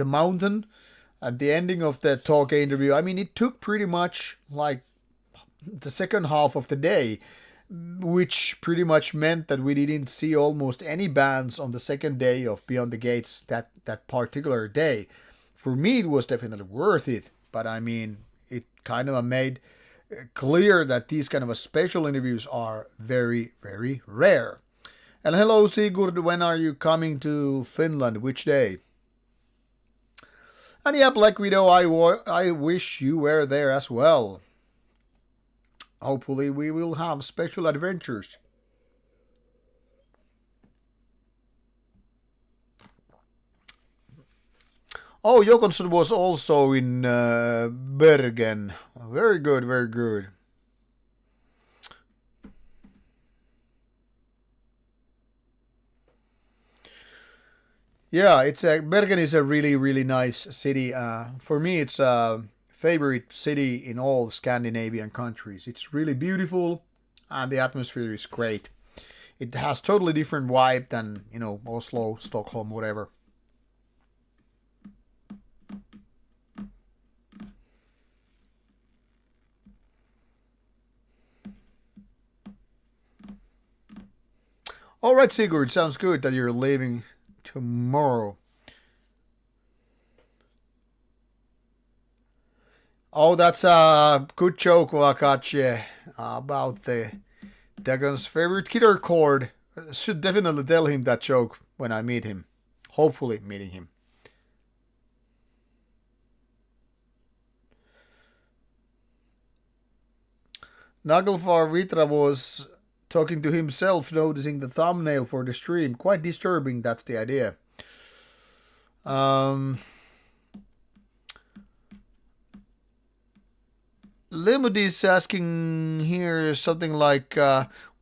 mountain at the ending of the talk interview. I mean, it took pretty much like the second half of the day, which pretty much meant that we didn't see almost any bands on the second day of Beyond the Gates that particular day. For me, it was definitely worth it, but I mean, it kind of made clear that these kind of special interviews are very, very rare. And hello, Sigurd, when are you coming to Finland? Which day? And yeah, Black Widow, I wish you were there as well. Hopefully we will have special adventures. Oh, Johansson was also in Bergen. Very good, very good. Yeah, it's Bergen is a really really nice city. For me, it's a favorite city in all Scandinavian countries. It's really beautiful, and the atmosphere is great. It has totally different vibe than Oslo, Stockholm, whatever. All right, Sigurd, sounds good that you're leaving tomorrow. Oh, that's a good joke, Wakache, about the Dagon's favorite guitar chord. Should definitely tell him that joke when I meet him. Hopefully, meeting him. Nagelfar Vitra was talking to himself, noticing the thumbnail for the stream. Quite disturbing, that's the idea. Limud is asking here something like,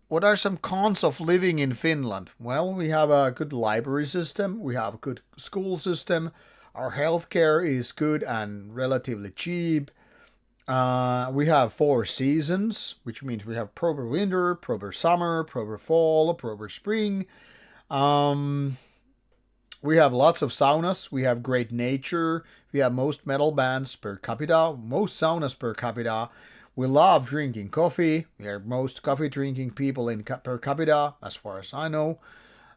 what are some cons of living in Finland? Well, we have a good library system, we have a good school system, our healthcare is good and relatively cheap. We have 4 seasons, which means we have proper winter, proper summer, proper fall, proper spring. Um, we have lots of saunas. We have great nature. We have most metal bands per capita, most saunas per capita. We love drinking coffee. We are most coffee drinking people in per capita, as far as I know.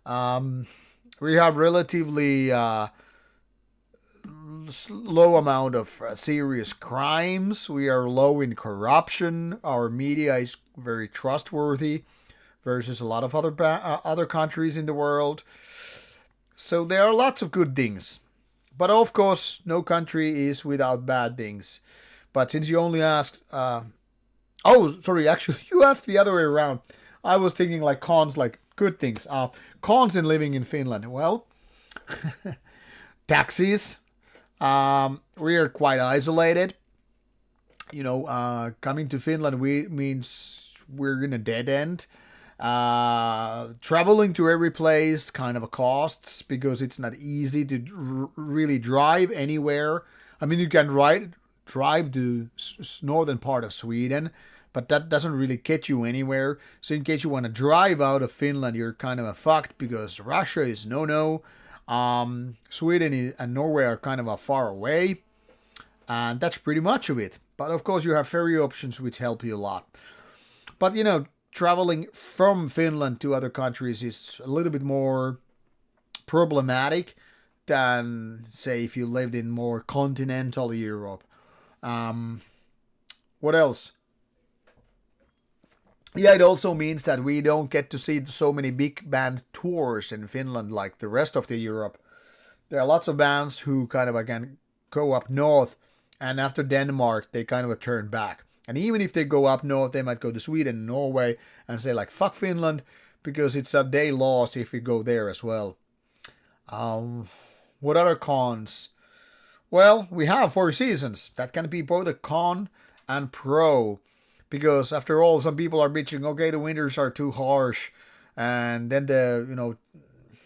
Um, we have relatively low amount of serious crimes. We are low in corruption. Our media is very trustworthy versus a lot of other countries in the world. So there are lots of good things. But of course, no country is without bad things. But since you only asked, oh, sorry, actually, you asked the other way around. I was thinking like cons, like good things. Cons in living in Finland. Well, taxis. We are quite isolated. Coming to Finland means we're in a dead end. Traveling to every place kind of costs because it's not easy to really drive anywhere. I mean, you can drive to northern part of Sweden, but that doesn't really get you anywhere. So in case you want to drive out of Finland, you're kind of a fucked because Russia is no. Sweden and Norway are kind of a far away, and that's pretty much of it. But of course, you have ferry options which help you a lot. But traveling from Finland to other countries is a little bit more problematic than, say, if you lived in more continental Europe. What else? Yeah, it also means that we don't get to see so many big band tours in Finland like the rest of the Europe. There are lots of bands who kind of again go up north, and after Denmark they kind of turn back. And even if they go up north, they might go to Sweden and Norway and say like fuck Finland because it's a day lost if we go there as well. What other cons? Well, we have 4 seasons. That can be both a con and pro. Because after all, some people are bitching, okay, the winters are too harsh. And then the,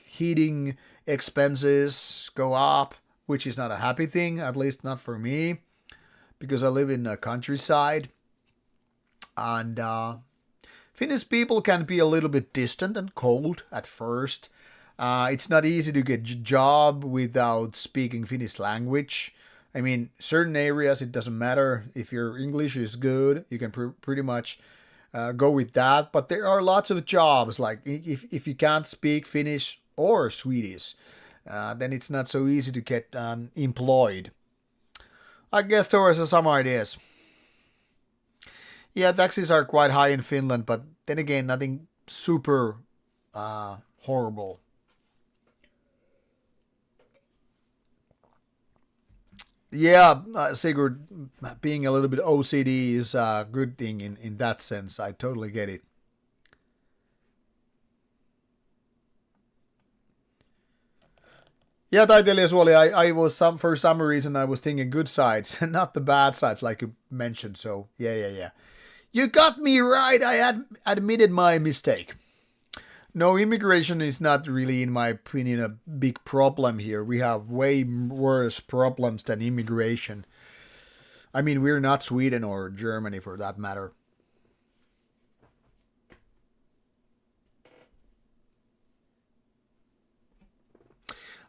heating expenses go up, which is not a happy thing, at least not for me. Because I live in the countryside. And Finnish people can be a little bit distant and cold at first. It's not easy to get a job without speaking Finnish language. I mean, certain areas it doesn't matter if your English is good, you can pretty much go with that. But there are lots of jobs like if you can't speak Finnish or Swedish, then it's not so easy to get employed. I guess those are some ideas. Yeah, taxes are quite high in Finland, but then again, nothing super horrible. Yeah, Sigurd, being a little bit OCD is a good thing in that sense. I totally get it. Yeah, taiteilija Suoli, I was for some reason I was thinking good sides, not the bad sides like you mentioned. So yeah. You got me right. I admitted my mistake. No, immigration is not really, in my opinion, a big problem here. We have way worse problems than immigration. I mean, we're not Sweden or Germany for that matter.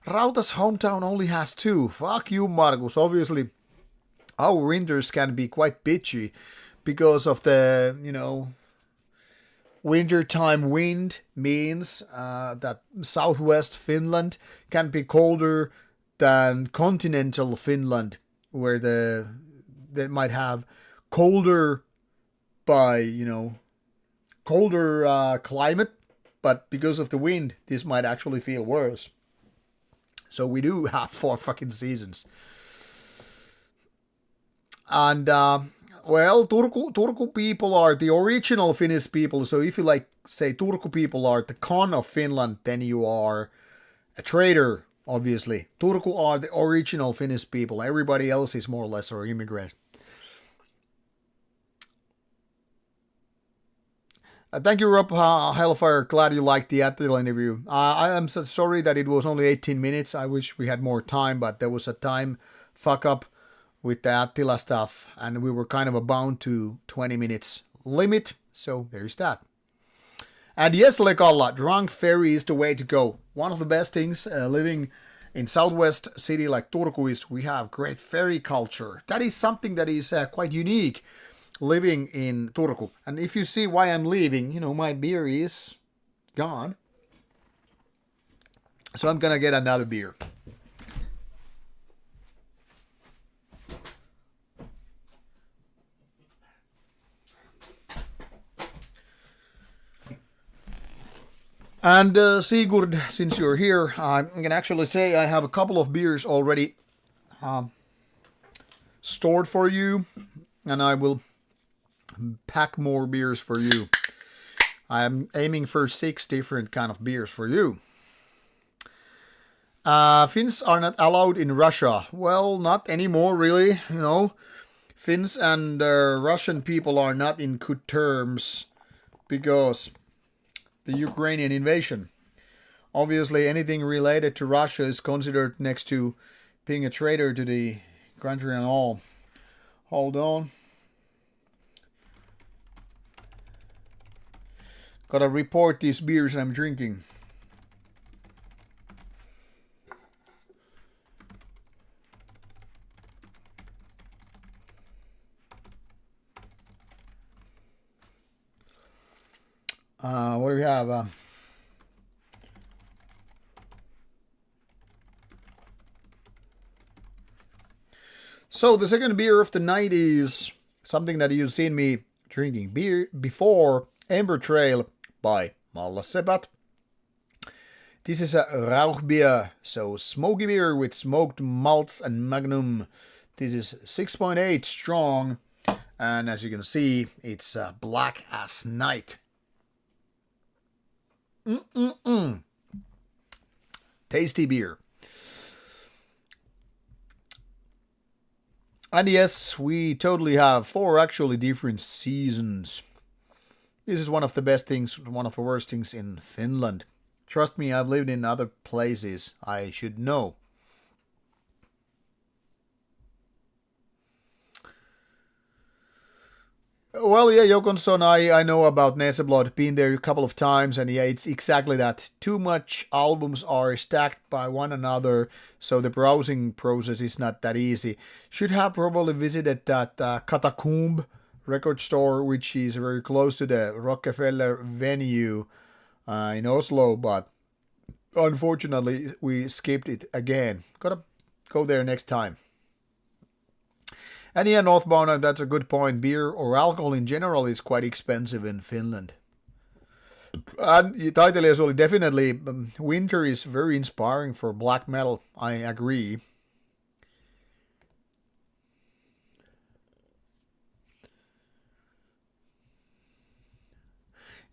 Rauta's hometown only has two. Fuck you, Markus. Obviously, our winters can be quite bitchy because of the, wintertime wind means that southwest Finland can be colder than continental Finland, where they might have colder by colder climate, but because of the wind, this might actually feel worse. So we do have four fucking seasons, and well, Turku people are the original Finnish people. So if you like say Turku people are the con of Finland, then you are a traitor. Obviously, Turku are the original Finnish people. Everybody else is more or less or immigrant. Thank you, Rob Hellfire. Glad you liked the Attila interview. I am so sorry that it was only 18 minutes. I wish we had more time, but there was a time fuck up with the Attila stuff, and we were kind of bound to 20 minutes limit. So there's that. And yes, Lekalla, drunk ferry is the way to go. One of the best things living in southwest city like Turku is we have great ferry culture. That is something that is quite unique living in Turku. And if you see why I'm leaving, my beer is gone. So I'm gonna get another beer. And Sigurd, since you're here, I can actually say I have a couple of beers already stored for you, and I will pack more beers for you. I'm aiming for 6 different kind of beers for you. Finns are not allowed in Russia. Well, not anymore, really. Finns and Russian people are not in good terms because the Ukrainian invasion. Obviously, anything related to Russia is considered next to being a traitor to the country and all. Hold on. Gotta report these beers I'm drinking. What do we have? So the second beer of the night is something that you've seen me drinking beer before. Amber Trail by Malla Sebat. This is a Rauchbier, so smoky beer with smoked malts and magnum. This is 6.8 strong, and as you can see, it's black as night. Tasty beer. And yes, we totally have 4 actually different seasons. This is one of the best things, one of the worst things in Finland. Trust me, I've lived in other places. I should know. Well, yeah, Jokonson, I know about Neseblad, been there a couple of times, and yeah, it's exactly that. Too much albums are stacked by one another, so the browsing process is not that easy. Should have probably visited that Catacomb record store, which is very close to the Rockefeller venue in Oslo, but unfortunately we skipped it again. Gotta go there next time. And yeah, northbound, that's a good point. Beer or alcohol in general is quite expensive in Finland. And taiteilija Suoli, definitely, winter is very inspiring for black metal. I agree.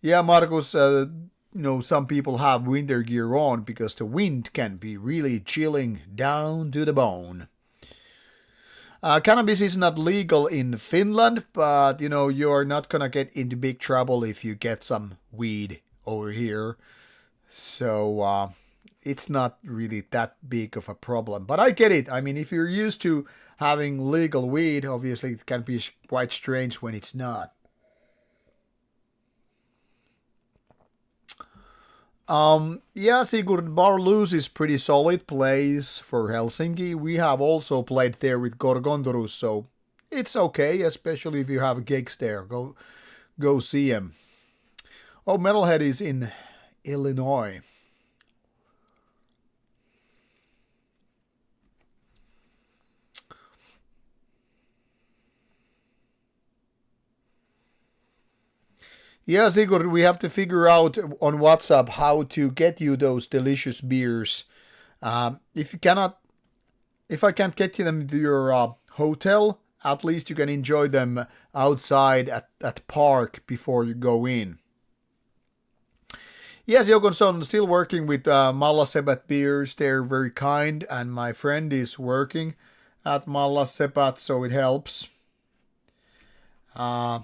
Yeah, Marcus, some people have winter gear on because the wind can be really chilling down to the bone. Cannabis is not legal in Finland, but you're not gonna get into big trouble if you get some weed over here. So it's not really that big of a problem. But I get it. I mean, if you're used to having legal weed, obviously it can be quite strange when it's not. Yeah, Sigurd, Barloos is pretty solid place for Helsinki. We have also played there with Gorgondorus, so it's okay, especially if you have gigs there. Go see him. Oh, Metalhead is in Illinois. Yeah, Sigurd, we have to figure out on WhatsApp how to get you those delicious beers. If you cannot, if I can't get you them to your hotel, at least you can enjoy them outside at park before you go in. Yes, Jokonson, still working with Mallasebat beers. They're very kind, and my friend is working at Mallasebat, so it helps. Uh,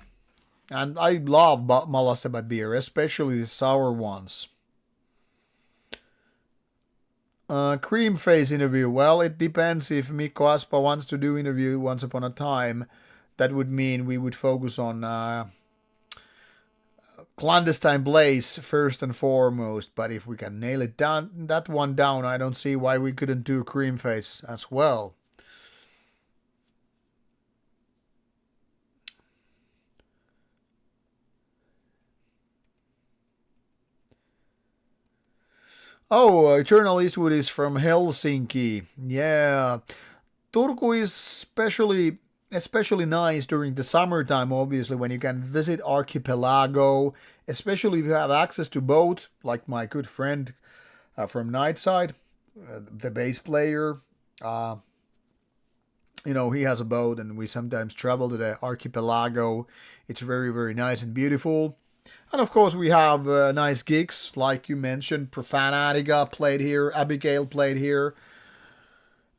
and I love Mallasebat beer, especially the sour ones. Cream face interview. Well, it depends if Mikko Aspa wants to do interview once upon a time. That would mean we would focus on clandestine blaze first and foremost. But if we can nail it down, that one down, I don't see why we couldn't do cream face as well. Oh, Eternal Eastwood is from Helsinki. Yeah, Turku is especially nice during the summertime, obviously, when you can visit archipelago, especially if you have access to boat, like my good friend from Nightside, the bass player. Uh, he has a boat, and we sometimes travel to the archipelago. It's very, very nice and beautiful. And of course, we have nice gigs, like you mentioned. Profanatica played here, Abigail played here.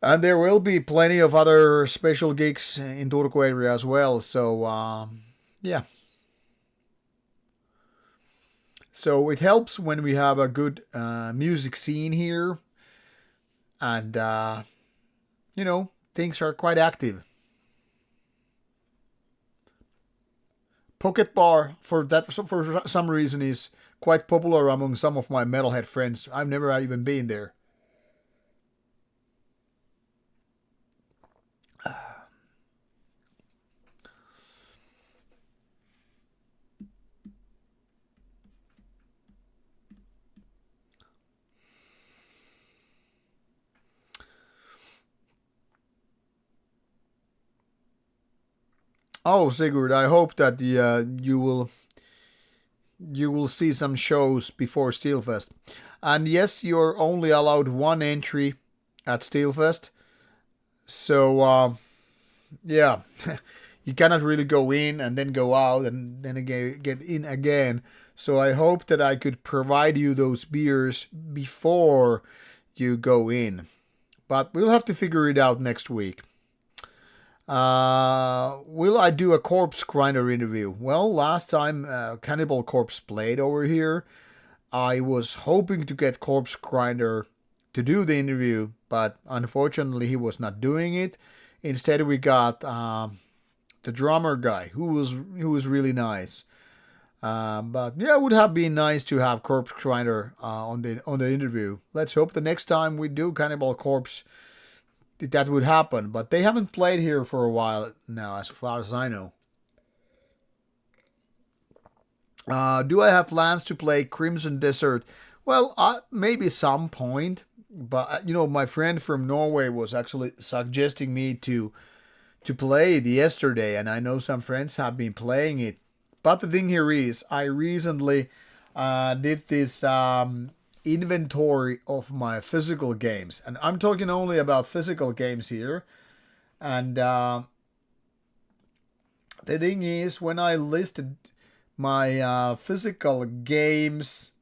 And there will be plenty of other special gigs in Turku area as well. So, yeah. So it helps when we have a good music scene here. And, things are quite active. Pocket Bar, for some reason, is quite popular among some of my metalhead friends. I've never even been there. Oh, Sigurd, I hope that you will see some shows before Steelfest. And yes, you're only allowed one entry at Steelfest. So yeah, you cannot really go in and then go out and then again get in again. So I hope that I could provide you those beers before you go in. But we'll have to figure it out next week. Will I do a corpse grinder interview? Well, last time Cannibal Corpse played over here, I was hoping to get Corpse Grinder to do the interview, but unfortunately he was not doing it. Instead, we got the drummer guy, who was really nice. But yeah, it would have been nice to have Corpse Grinder on the interview. Let's hope the next time we do Cannibal Corpse that would happen. But they haven't played here for a while now, as far as I know. Do I have plans to play Crimson Desert? Well, maybe some point. But my friend from Norway was actually suggesting me to play it yesterday, and I know some friends have been playing it. But the thing here is, I recently did this inventory of my physical games, and I'm talking only about physical games here. And the thing is, when I listed my physical games,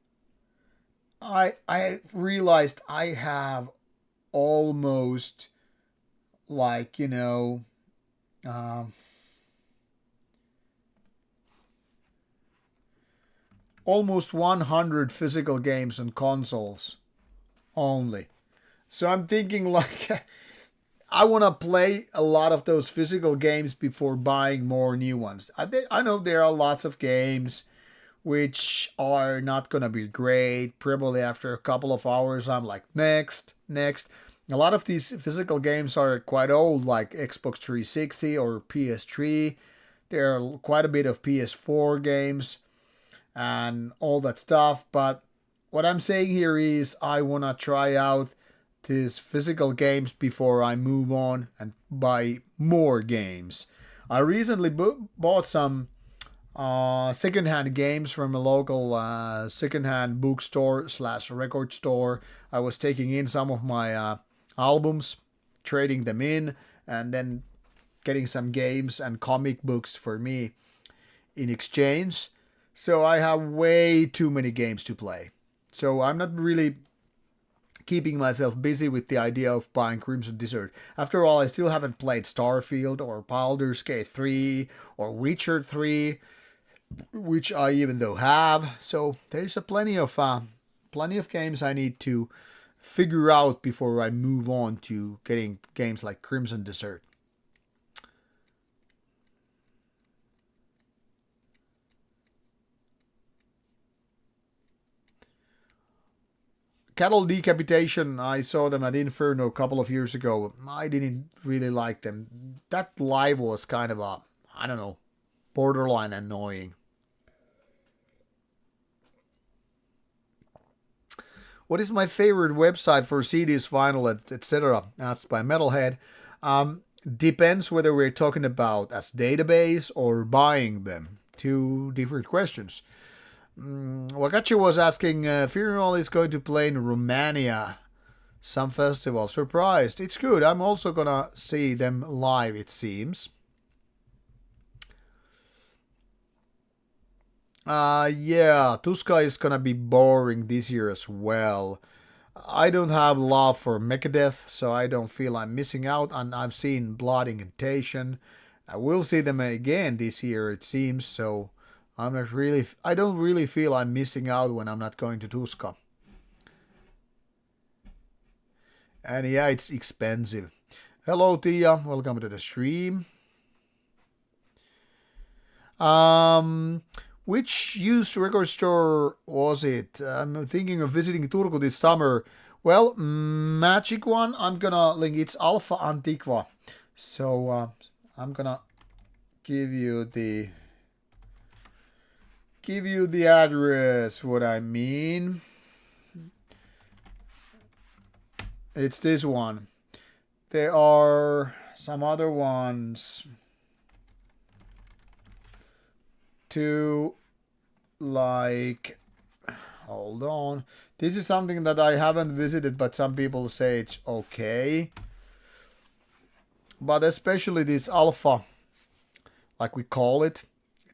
I realized I have almost like um, almost 100 physical games on consoles only. So I'm thinking like I want to play a lot of those physical games before buying more new ones. I know there are lots of games which are not going to be great. Probably after a couple of hours, I'm like, next, next. A lot of these physical games are quite old, like Xbox 360 or PS3. There are quite a bit of PS4 games and all that stuff. But what I'm saying here is I want to try out these physical games before I move on and buy more games. I recently bought some secondhand games from a local secondhand bookstore slash record store. I was taking in some of my albums, trading them in, and then getting some games and comic books for me in exchange. So I have way too many games to play. So I'm not really keeping myself busy with the idea of buying Crimson Desert. After all, I still haven't played Starfield or Baldur's Gate 3 or Witcher 3, which I even though have. So there's plenty of games I need to figure out before I move on to getting games like Crimson Desert. Cattle Decapitation, I saw them at Inferno a couple of years ago. I didn't really like them. That live was kind of I don't know, borderline annoying. What is my favorite website for CDs, vinyl, etc.? Asked by Metalhead. Depends whether we're talking about as database or buying them. Two different questions. Wakachi was asking, Funeral is going to play in Romania. Some festival. Surprised. It's good. I'm also gonna see them live, it seems. Yeah, Tuska is gonna be boring this year as well. I don't have love for Megadeth, so I don't feel I'm missing out, and I've seen Blood Incantation. I will see them again this year, it seems, so I don't really feel I'm missing out when I'm not going to Tuska. And yeah, it's expensive. Hello, Tia. Welcome to the stream. Which used record store was it? I'm thinking of visiting Turku this summer. Well, magic one. I'm gonna link. It's Alpha Antiqua. So I'm gonna give you the address. What I mean, it's this one. There are some other ones to like. Hold on. This is something that I haven't visited, but some people say it's okay. But especially this Alpha, like we call it,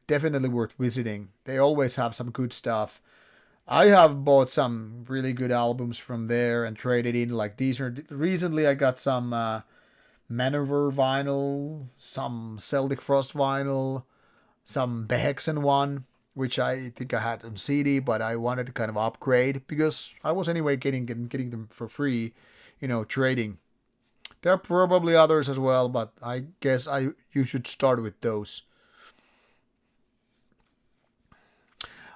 definitely worth visiting. They always have some good stuff. I have bought some really good albums from there and traded in. Like these are recently I got some Manowar vinyl, some Celtic Frost vinyl, some Behexen one, which I think I had on CD, but I wanted to kind of upgrade because I was anyway getting them for free, trading. There are probably others as well, but I guess you should start with those.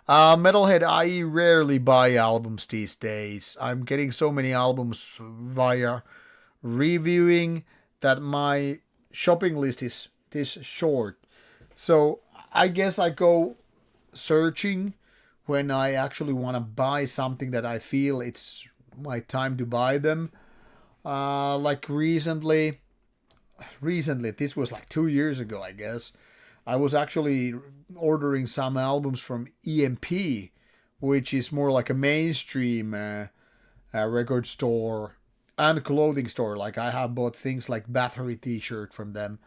Metalhead, I rarely buy albums these days. I'm getting so many albums via reviewing that my shopping list is short. So I guess I go searching when I actually want to buy something that I feel it's my time to buy them. Like recently, this was like 2 years ago, I guess. I was actually ordering some albums from EMP, which is more like a mainstream record store and clothing store. Like I have bought things like Bathory t-shirt from them.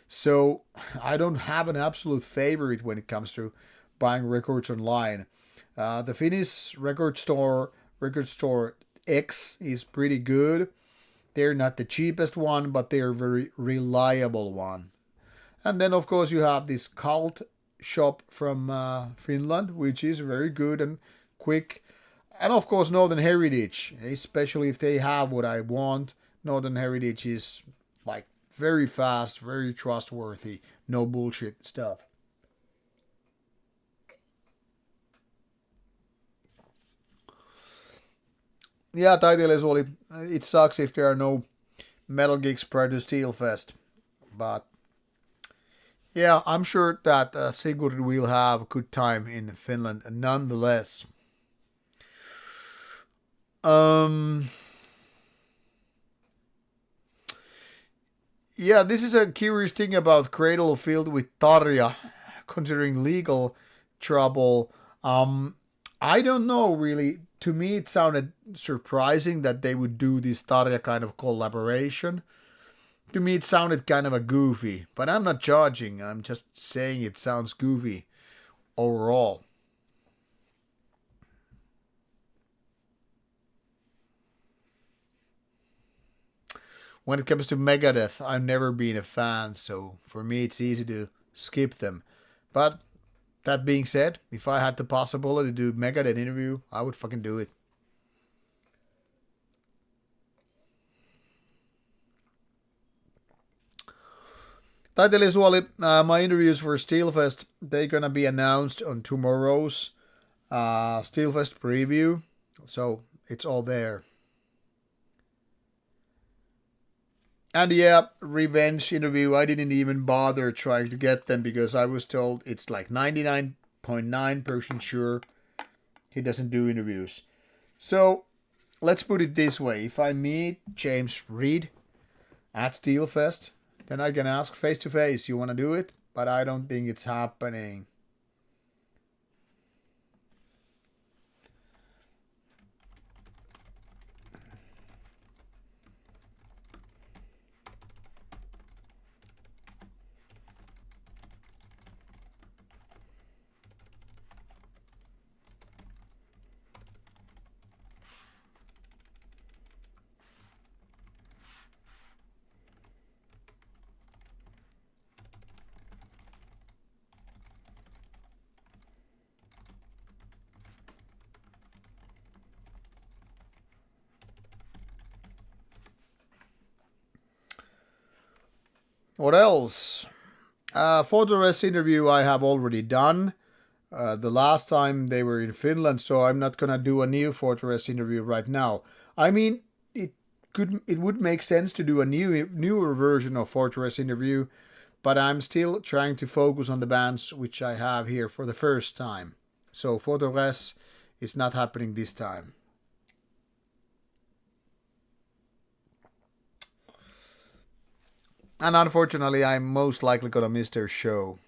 So I don't have an absolute favorite when it comes to buying records online. The Finnish record store X is pretty good. They're not the cheapest one, but they're a very reliable one. And then, of course, you have this cult shop from Finland, which is very good and quick. And of course, Northern Heritage, especially if they have what I want. Northern Heritage is like very fast, very trustworthy, no bullshit stuff. Yeah, Taiteilijaisuoli, it sucks if there are no metal gigs prior to Steelfest. But yeah, I'm sure that Sigurd will have a good time in Finland nonetheless. Um, yeah, this is a curious thing about Cradle of Field with Tarja, considering legal trouble. Um, I don't know really. To me, it sounded surprising that they would do this Tarja kind of collaboration. To me, it sounded kind of a goofy, but I'm not judging. I'm just saying it sounds goofy overall. When it comes to Megadeth, I've never been a fan, so for me it's easy to skip them. But that being said, if I had the possibility to do Megadeth interview, I would fucking do it. Taitelisuoli, my interviews for Steelfest, they're gonna be announced on tomorrow's Steelfest preview, so it's all there. And yeah, revenge interview. I didn't even bother trying to get them because I was told it's like 99.9% sure he doesn't do interviews. So let's put it this way: if I meet James Reed at Steelfest, then I can ask face to face, "You want to do it?" But I don't think it's happening. What else? For the rest interview, I have already done. The last time they were in Finland, so I'm not gonna do a new Fortress interview right now. I mean, it would make sense to do a newer version of Fortress interview, but I'm still trying to focus on the bands which I have here for the first time. So Fortress is not happening this time. And unfortunately, I'm most likely gonna miss their show.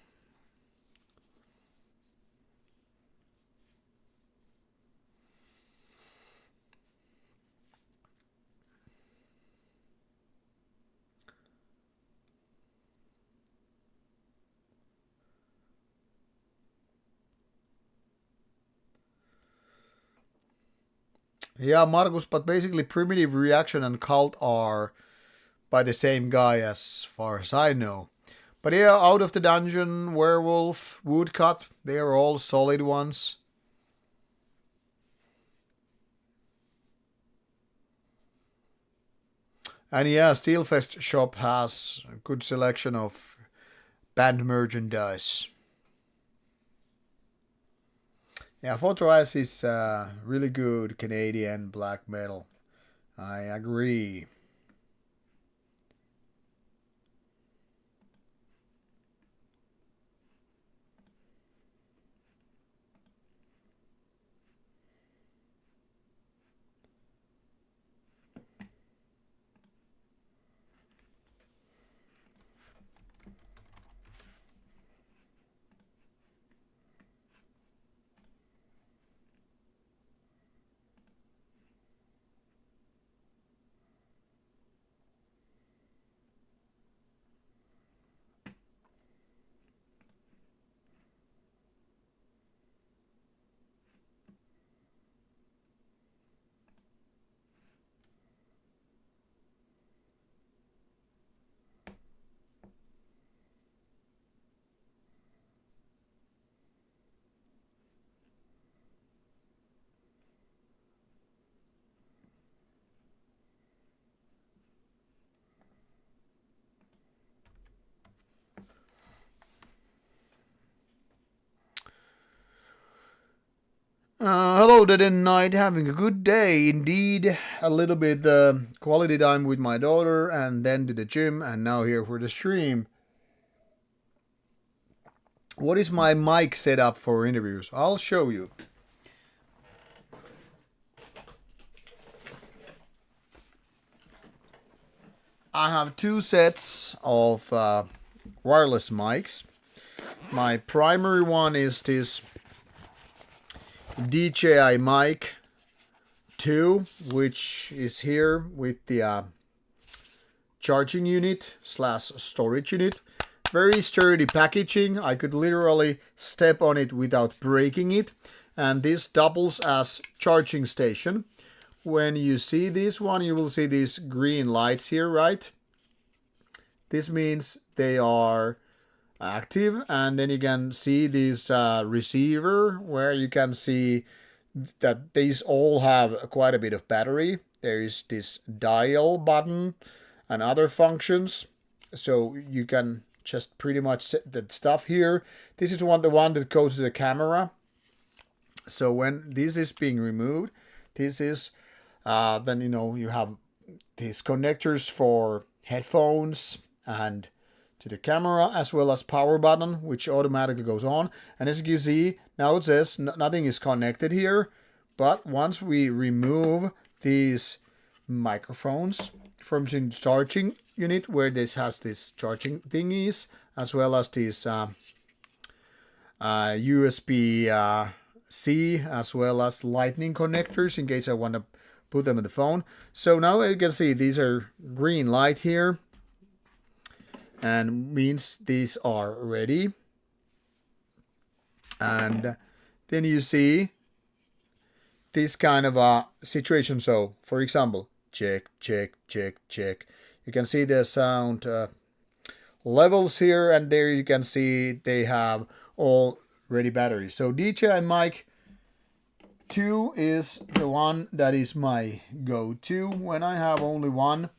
Yeah, Markus, but basically Primitive Reaction and Cult are by the same guy as far as I know. But yeah, Out of the Dungeon, Werewolf, Woodcut, they are all solid ones. And yeah, Steelfest shop has a good selection of band merchandise. Yeah, Fortress is really good Canadian black metal. I agree. hello day and night, having a good day indeed. A little bit quality time with my daughter and then to the gym and now here for the stream. What is my mic setup for interviews? I'll show you. I have two sets of wireless mics. My primary one is this DJI mic 2, which is here with the charging unit / storage unit. Very sturdy packaging. I could literally step on it without breaking it. And this doubles as charging station. When you see this one, you will see these green lights here, right? This means they are active, and then you can see this receiver where you can see that these all have quite a bit of battery. There is this dial button and other functions, so you can just pretty much set the stuff here. This is the one that goes to the camera. So when this is being removed, this is then you have these connectors for headphones and to the camera, as well as power button, which automatically goes on. And as you can see, now it says nothing is connected here. But once we remove these microphones from the charging unit, where this has this charging thingies, as well as these USB-C, as well as lightning connectors, in case I want to put them in the phone. So now you can see these are green light here, and means these are ready. And then you see this kind of a situation. So for example, check. You can see the sound levels here, and there you can see they have all ready batteries. So DJI mic 2 is the one that is my go-to when I have only one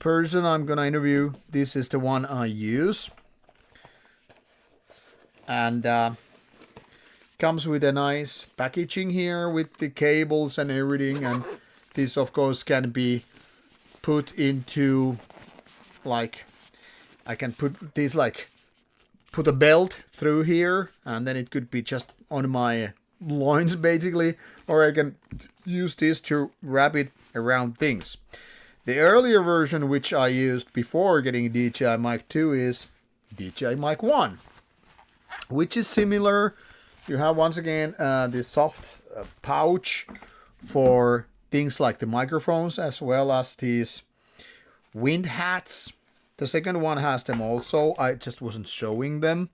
person I'm gonna interview. This is the one I use, and comes with a nice packaging here with the cables and everything. And this of course can be put into, like, I can put this, like, put a belt through here, and then it could be just on my loins basically, or I can use this to wrap it around things. The earlier version, which I used before getting DJI mic 2, is DJI mic 1, which is similar. You have once again this soft pouch for things like the microphones, as well as these wind hats. The second one has them also. I just wasn't showing them.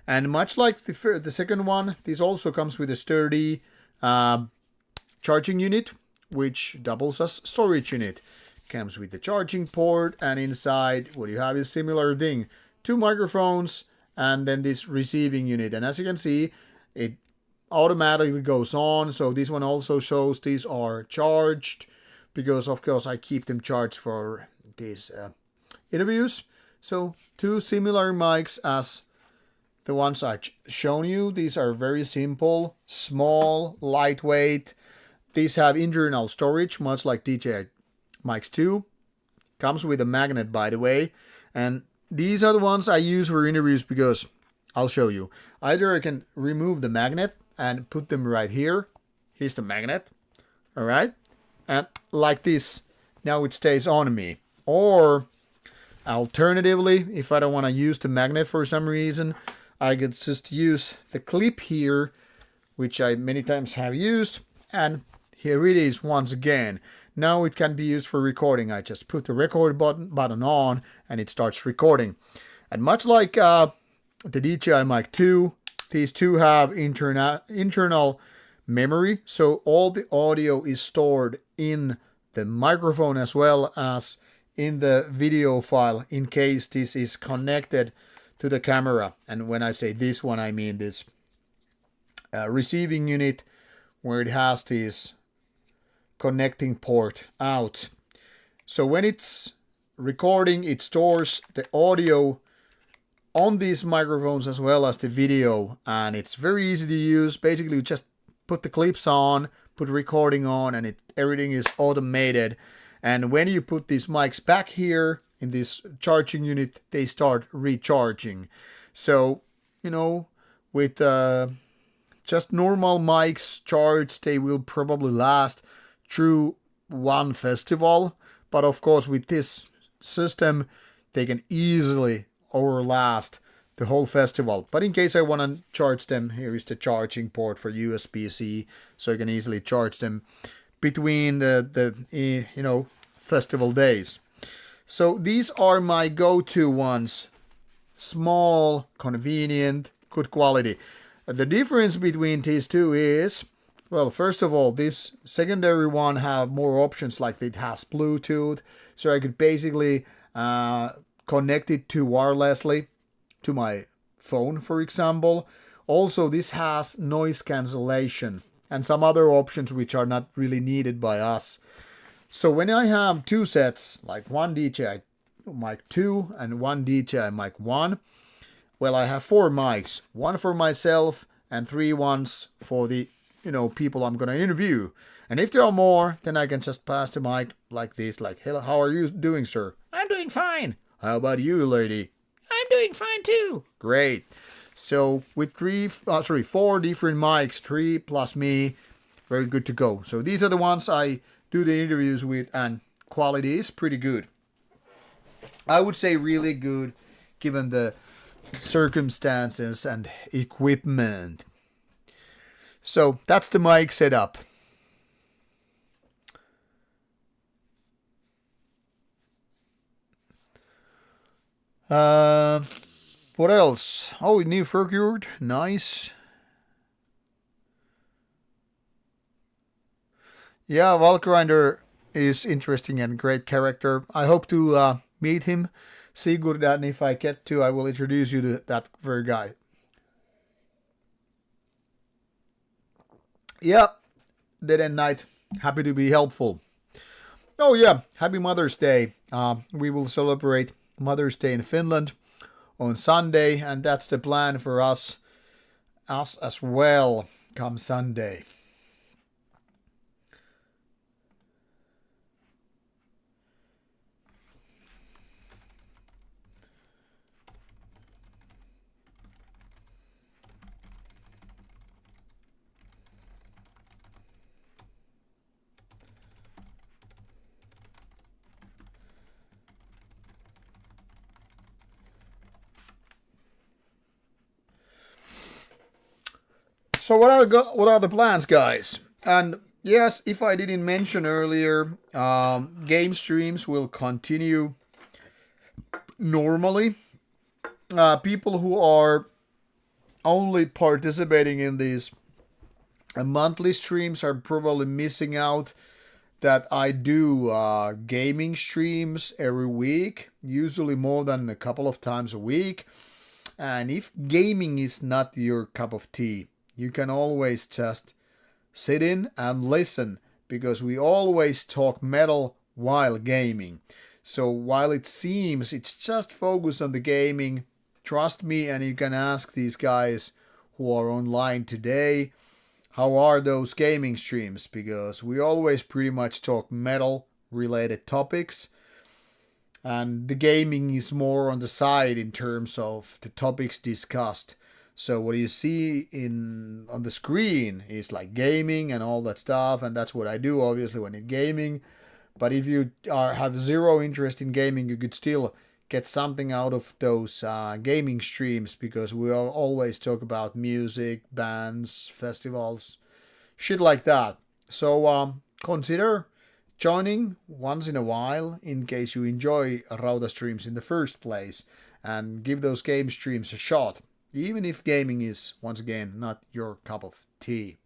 And much like the second one, this also comes with a sturdy charging unit, which doubles as storage unit. Comes with the charging port, and inside what you have is similar thing. 2 microphones and then this receiving unit. And as you can see, it automatically goes on. So this one also shows these are charged, because of course I keep them charged for these interviews. So 2 similar mics as the ones I've shown you. These are very simple, small, lightweight. These have internal storage, much like DJI mics 2. Comes with a magnet, by the way. And these are the ones I use for interviews, because I'll show you. Either I can remove the magnet and put them right here. Here's the magnet. Alright. And like this, now it stays on me. Or alternatively, if I don't want to use the magnet for some reason, I could just use the clip here, which I many times have used, and here it is once again. Now it can be used for recording. I just put the record button on and it starts recording. And much like the DJI mic 2, these two have internal memory, so all the audio is stored in the microphone as well as in the video file, in case this is connected to the camera. And when I say this one, I mean this receiving unit, where it has this connecting port out. So when it's recording, it stores the audio on these microphones as well as the video, and it's very easy to use. Basically, you just put the clips on, put recording on, and everything is automated. And when you put these mics back here in this charging unit, they start recharging. So, with just normal mics charged, they will probably last through one festival. But of course, with this system, they can easily outlast the whole festival. But in case I want to charge them, here is the charging port for USB-C, so I can easily charge them between the festival days. So these are my go-to ones. Small, convenient, good quality. The difference between these two is, well, first of all, this secondary one have more options, like it has Bluetooth, so I could basically connect it to wirelessly to my phone, for example. Also, this has noise cancellation and some other options which are not really needed by us. So when I have two sets, like one DJI mic 2 and one DJI mic 1, well, I have 4 mics, one for myself and 3 ones for the people I'm gonna interview. And if there are more, then I can just pass the mic like this, like, "Hello, how are you doing, sir?" "I'm doing fine." "How about you, lady?" "I'm doing fine too." Great. So with 4 different mics, 3 plus me, very good to go. So these are the ones I do the interviews with, and quality is pretty good. I would say really good given the circumstances and equipment. So that's the mic setup. What else? Oh, new Ferguard, nice. Yeah, Valgrinder is interesting and great character. I hope to meet him, Sigurd, and if I get to, I will introduce you to that very guy. Yeah, Dead End Night, happy to be helpful. Oh yeah, happy Mother's Day. We will celebrate Mother's Day in Finland on Sunday, and that's the plan for us as well come Sunday. So what are the plans, guys? And yes, if I didn't mention earlier, game streams will continue normally. People who are only participating in these monthly streams are probably missing out that I do gaming streams every week, usually more than a couple of times a week. And if gaming is not your cup of tea, you can always just sit in and listen, because we always talk metal while gaming. So while it seems it's just focused on the gaming, trust me, and you can ask these guys who are online today, how are those gaming streams? Because we always pretty much talk metal related topics, and the gaming is more on the side in terms of the topics discussed. So what you see on the screen is like gaming and all that stuff, and that's what I do obviously when it's gaming. But if you have zero interest in gaming, you could still get something out of those gaming streams, because we always talk about music, bands, festivals, shit like that. So consider joining once in a while in case you enjoy Rauta streams in the first place, and give those game streams a shot, even if gaming is, once again, not your cup of tea.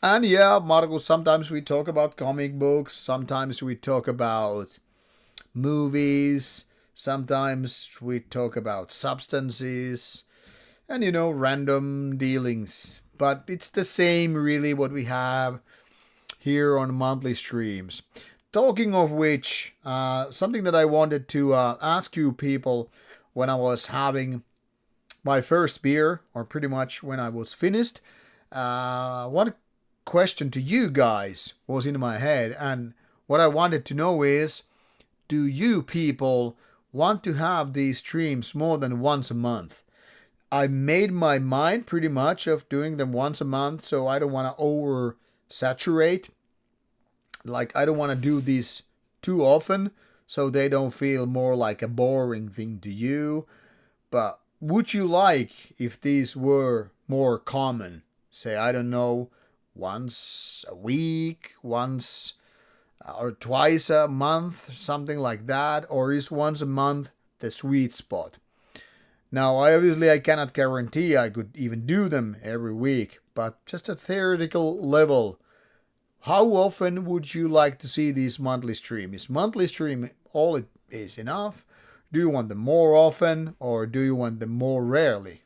And yeah, Markus, sometimes we talk about comic books, sometimes we talk about movies, sometimes we talk about substances, and random dealings. But it's the same really what we have here on monthly streams. talking of which, something that I wanted to ask you people when I was having my first beer, or pretty much when I was finished. One question to you guys was in my head, and what I wanted to know is, do you people want to have these streams more than once a month? I made my mind pretty much of doing them once a month, so I don't want to oversaturate. Like, I don't want to do these too often, so they don't feel more like a boring thing to you. But would you like if these were more common? Say, I don't know, once a week, once or twice a month, something like that, or is once a month the sweet spot? Now, obviously, I cannot guarantee I could even do them every week, but just a theoretical level, how often would you like to see these monthly stream? Is monthly stream all it is enough? Do you want them more often, or do you want them more rarely?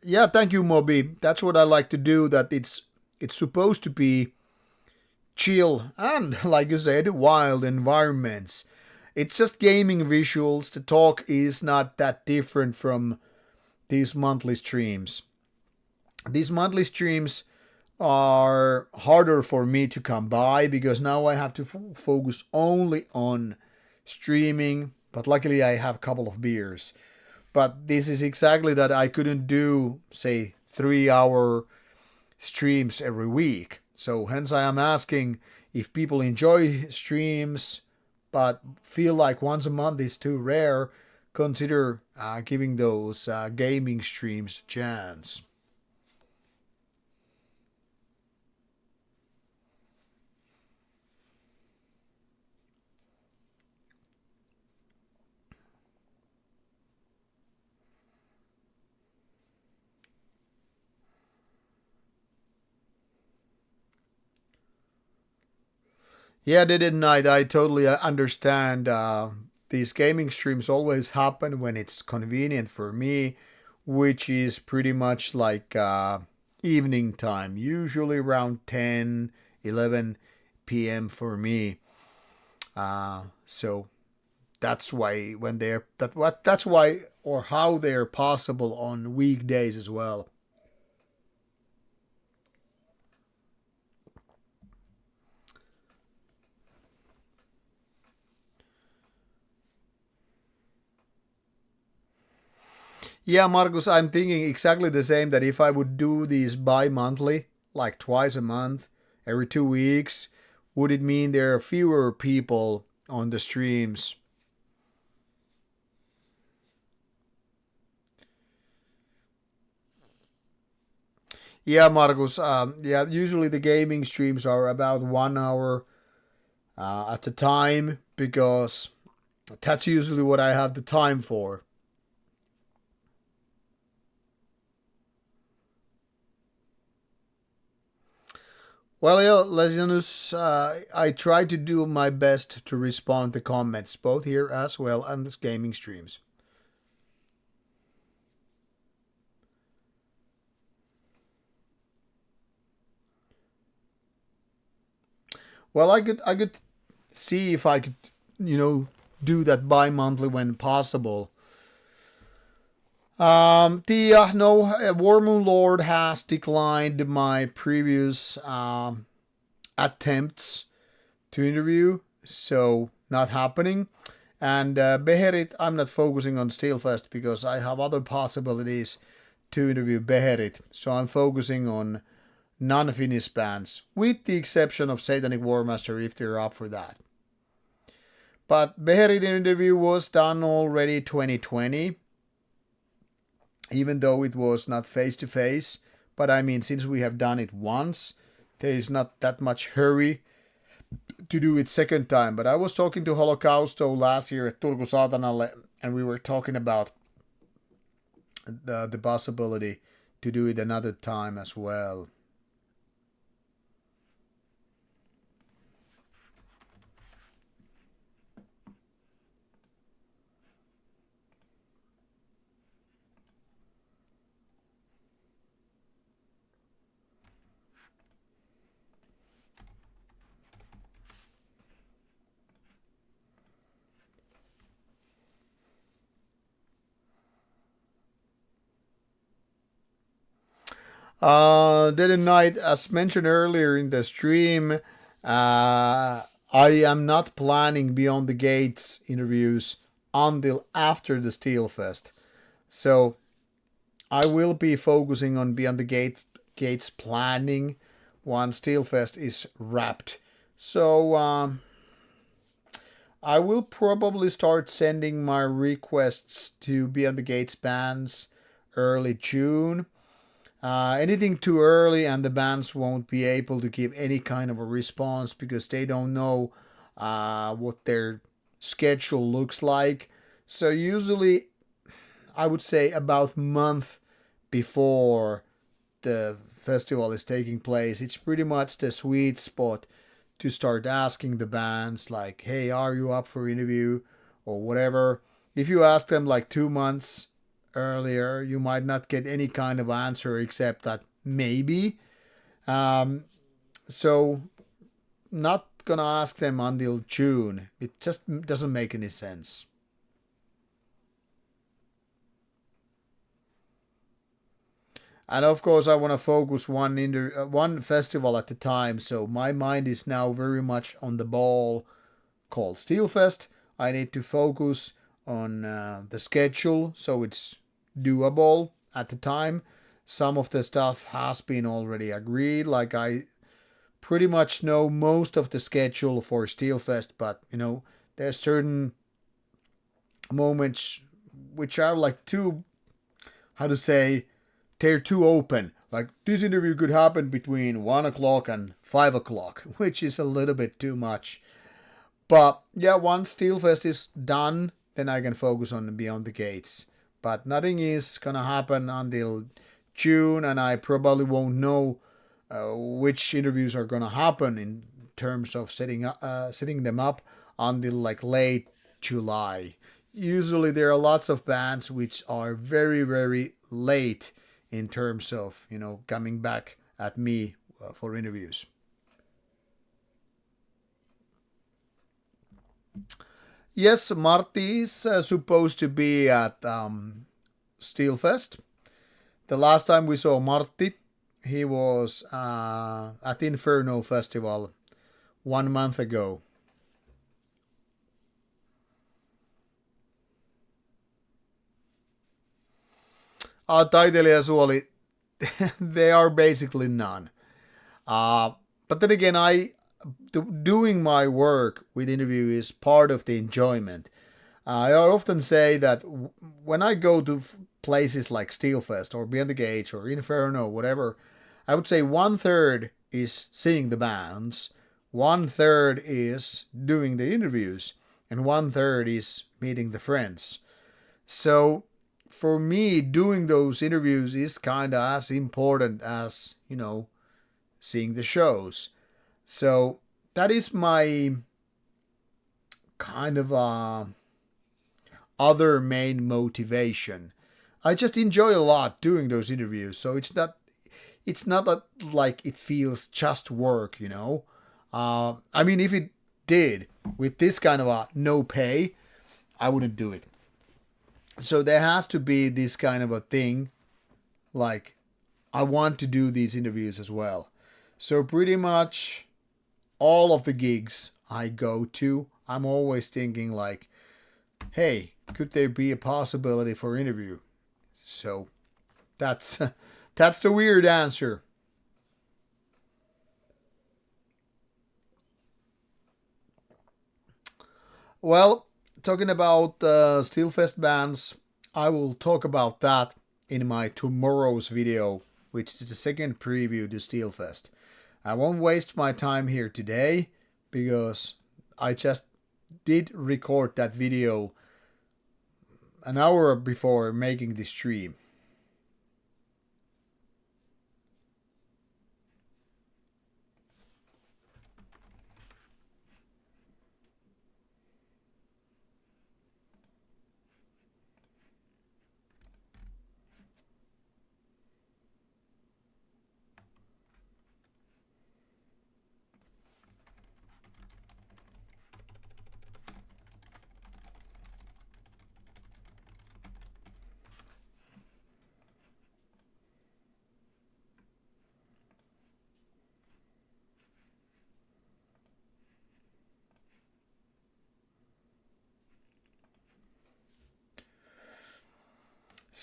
Yeah, thank you, Moby. That's what I like to do. That it's supposed to be chill and, like you said, wild environments. It's just gaming visuals. The talk is not that different from these monthly streams. These monthly streams are harder for me to come by because now I have to focus only on streaming. But luckily, I have a couple of beers. But this is exactly that I couldn't do, say, 3 hour streams every week. So hence I am asking if people enjoy streams but feel like once a month is too rare, consider giving those gaming streams a chance. Yeah, Dead at Night, I totally understand. These gaming streams always happen when it's convenient for me, which is pretty much like evening time, usually around 10, 11 p.m. for me. So that's why when that's why or how they're possible on weekdays as well. Yeah, Marcus, I'm thinking exactly the same, that if I would do these bi-monthly, like twice a month, every 2 weeks, would it mean there are fewer people on the streams? Yeah, Marcus. Yeah, usually the gaming streams are about 1 hour at a time because that's usually what I have the time for. Well, yeah, Lesionus, I try to do my best to respond to comments, both here as well and the gaming streams. Well, I could see if I could, you know, do that bi-monthly when possible. The no, War Moon Lord has declined my previous attempts to interview, so not happening. And Beherit, I'm not focusing on Steelfest because I have other possibilities to interview Beherit. So I'm focusing on non-Finnish bands, with the exception of Satanic Warmaster if they're up for that. But Beherit interview was done already 2020, even though it was not face to face. But I mean, since we have done it once, there is not that much hurry to do it second time. But I was talking to Holocausto last year at Turku Saatanalle, and we were talking about the possibility to do it another time as well. Day and night, as mentioned earlier in the stream, I am not planning Beyond the Gates interviews until after the Steelfest. So I will be focusing on Beyond the Gates planning once Steelfest is wrapped. So I will probably start sending my requests to Beyond the Gates bands early June. Anything too early and the bands won't be able to give any kind of a response because they don't know what their schedule looks like. So usually I would say about a month before the festival is taking place, it's pretty much the sweet spot to start asking the bands like, hey, are you up for interview or whatever. If you ask them like 2 months earlier, you might not get any kind of answer except that maybe. So not gonna ask them until June. It just doesn't make any sense. And of course, I want to focus one festival at a time. So my mind is now very much on the ball called Steelfest. I need to focus on the schedule so it's doable at the time. Some of the stuff has been already agreed. Like I pretty much know most of the schedule for Steelfest, but there's certain moments which are like too, how to say, they're too open. Like this interview could happen between 1 o'clock and 5 o'clock, which is a little bit too much. But yeah, once Steelfest is done, then I can focus on Beyond the Gates. But nothing is gonna happen until June, and I probably won't know which interviews are gonna happen in terms of setting them up until like late July. Usually there are lots of bands which are very very late in terms of coming back at me for interviews. Yes, Marty is supposed to be at Steelfest. The last time we saw Marty, he was at Inferno Festival 1 month ago. Taiteilijasuoli, they are basically none. Uh, but then again, doing my work with interview is part of the enjoyment. I often say that when I go to places like Steelfest or Beyond the Gates or Inferno, whatever, I would say 1/3 is seeing the bands, 1/3 is doing the interviews, and 1/3 is meeting the friends. So for me, doing those interviews is kind of as important as, seeing the shows. So that is my kind of other main motivation. I just enjoy a lot doing those interviews. So it's not that like it feels just work. I mean, if it did with this kind of a no pay, I wouldn't do it. So there has to be this kind of a thing, like I want to do these interviews as well. So pretty much all of the gigs I go to, I'm always thinking like, hey, could there be a possibility for interview? So that's that's the weird answer. Well, talking about Steelfest bands, I will talk about that in my tomorrow's video, which is the second preview to Steelfest. I won't waste my time here today because I just did record that video an hour before making this stream.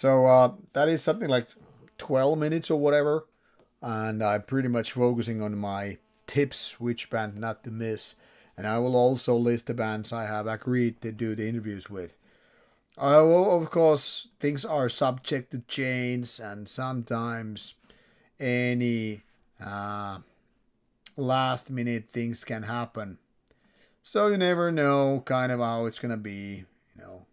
So that is something like 12 minutes or whatever. And I'm pretty much focusing on my tips, which band not to miss. And I will also list the bands I have agreed to do the interviews with. Well, of course, things are subject to change, and sometimes any uh, last minute things can happen. So you never know kind of how it's gonna be, you know.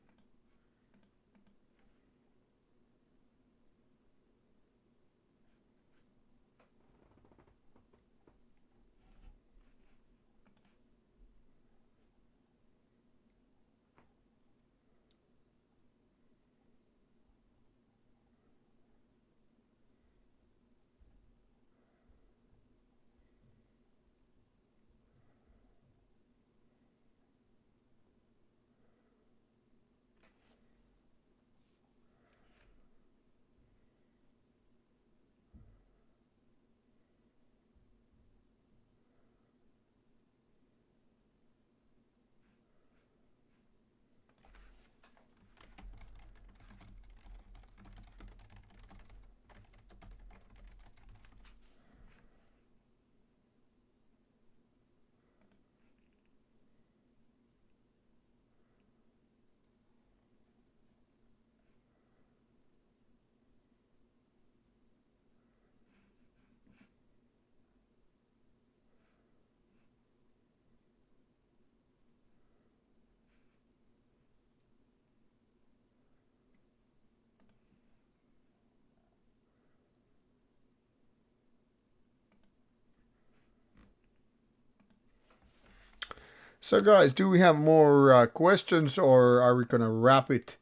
So, guys, do we have more questions, or are we gonna wrap it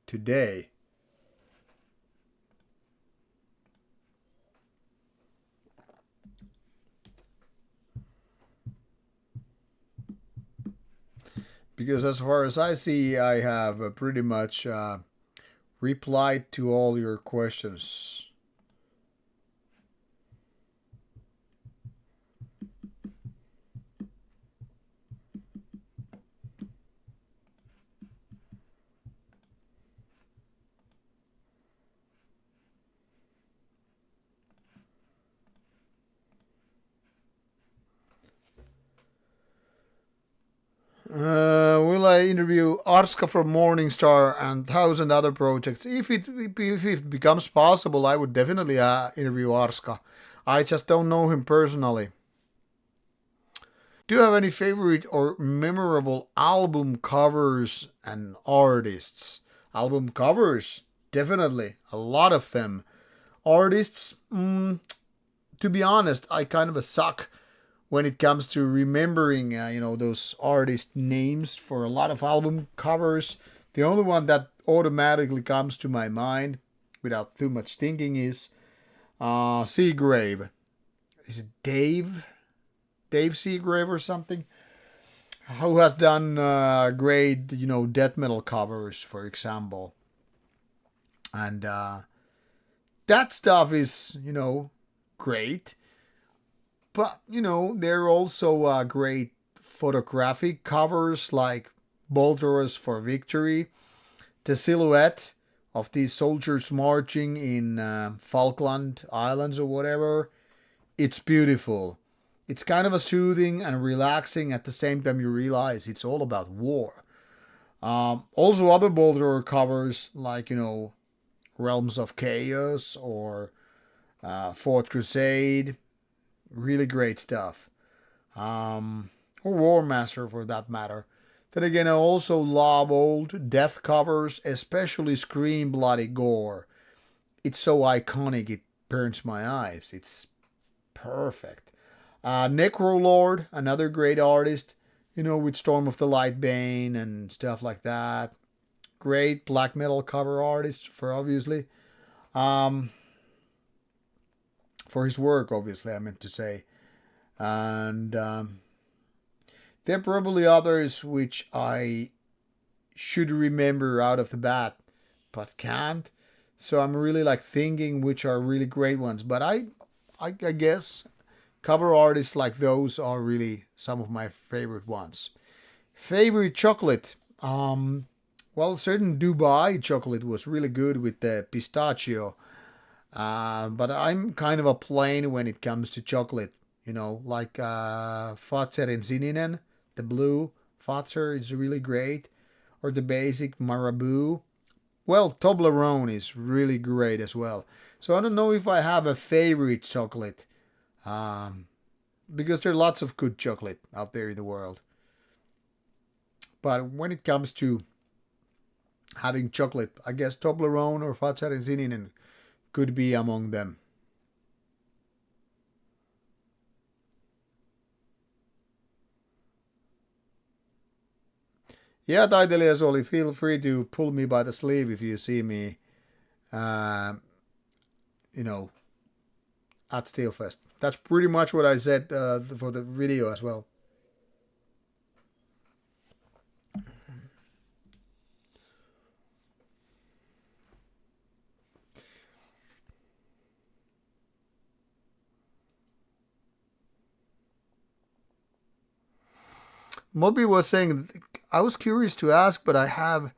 today? Because as far as I see, I have pretty much replied to all your questions. Will I interview Arska from Morningstar and thousand other projects? If it becomes possible, I would definitely interview Arska. I just don't know him personally. Do you have any favorite or memorable album covers and artists? Album covers, definitely, a lot of them. Artists, to be honest, I kind of a suck when it comes to remembering, those artist names for a lot of album covers. The only one that automatically comes to my mind, without too much thinking, is Seagrave. Is it Dave Seagrave or something? Who has done great, death metal covers, for example. And that stuff is, great. But, there are also great photographic covers like Bolterus for Victory, the silhouette of these soldiers marching in Falkland Islands or whatever. It's beautiful. It's kind of a soothing and relaxing at the same time you realize it's all about war. Also, other Bolter covers like, Realms of Chaos or Fourth Crusade. Really great stuff. Or War Master for that matter. Then again, I also love old death covers, especially Scream Bloody Gore. It's so iconic it burns my eyes. It's perfect. Necrolord, another great artist, with Storm of the Lightbane and stuff like that. Great black metal cover artist for obviously. For his work, obviously, I meant to say. And there are probably others which I should remember out of the bat, but can't. So I'm really like thinking which are really great ones. But I guess cover artists like those are really some of my favorite ones. Favorite chocolate? Well, certain Dubai chocolate was really good with the pistachio. But I'm kind of a plain when it comes to chocolate. Like Fatser and Zininen, the blue Fatser is really great. Or the basic Marabou. Well, Toblerone is really great as well. So I don't know if I have a favorite chocolate. Um, because there are lots of good chocolate out there in the world. But when it comes to having chocolate, I guess Toblerone or Fatser and Zininen could be among them. Yeah, Taiteilija Soli, feel free to pull me by the sleeve if you see me, uh, you know, at Steelfest. That's pretty much what I said for the video as well. Moby was saying, I was curious to ask, but I have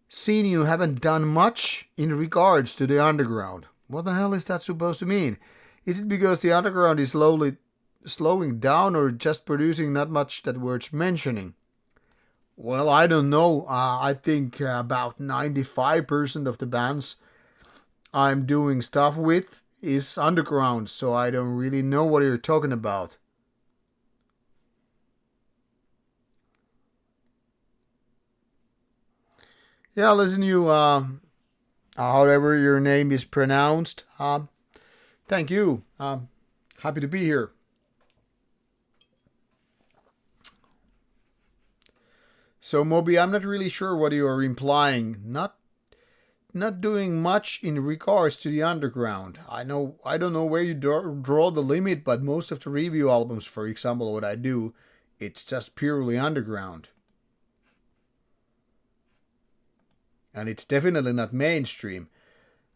seen you haven't done much in regards to the underground. What the hell is that supposed to mean? Is it because the underground is slowing down or just producing not much that worth mentioning? Well, I don't know. I think about 95% of the bands I'm doing stuff with is underground, so I don't really know what you're talking about. Yeah, listen, you, however your name is pronounced, thank you. Happy to be here. So, Moby, I'm not really sure what you are implying. Not doing much in regards to the underground. I don't know where you draw the limit, but most of the review albums, for example, what I do, it's just purely underground. And it's definitely not mainstream.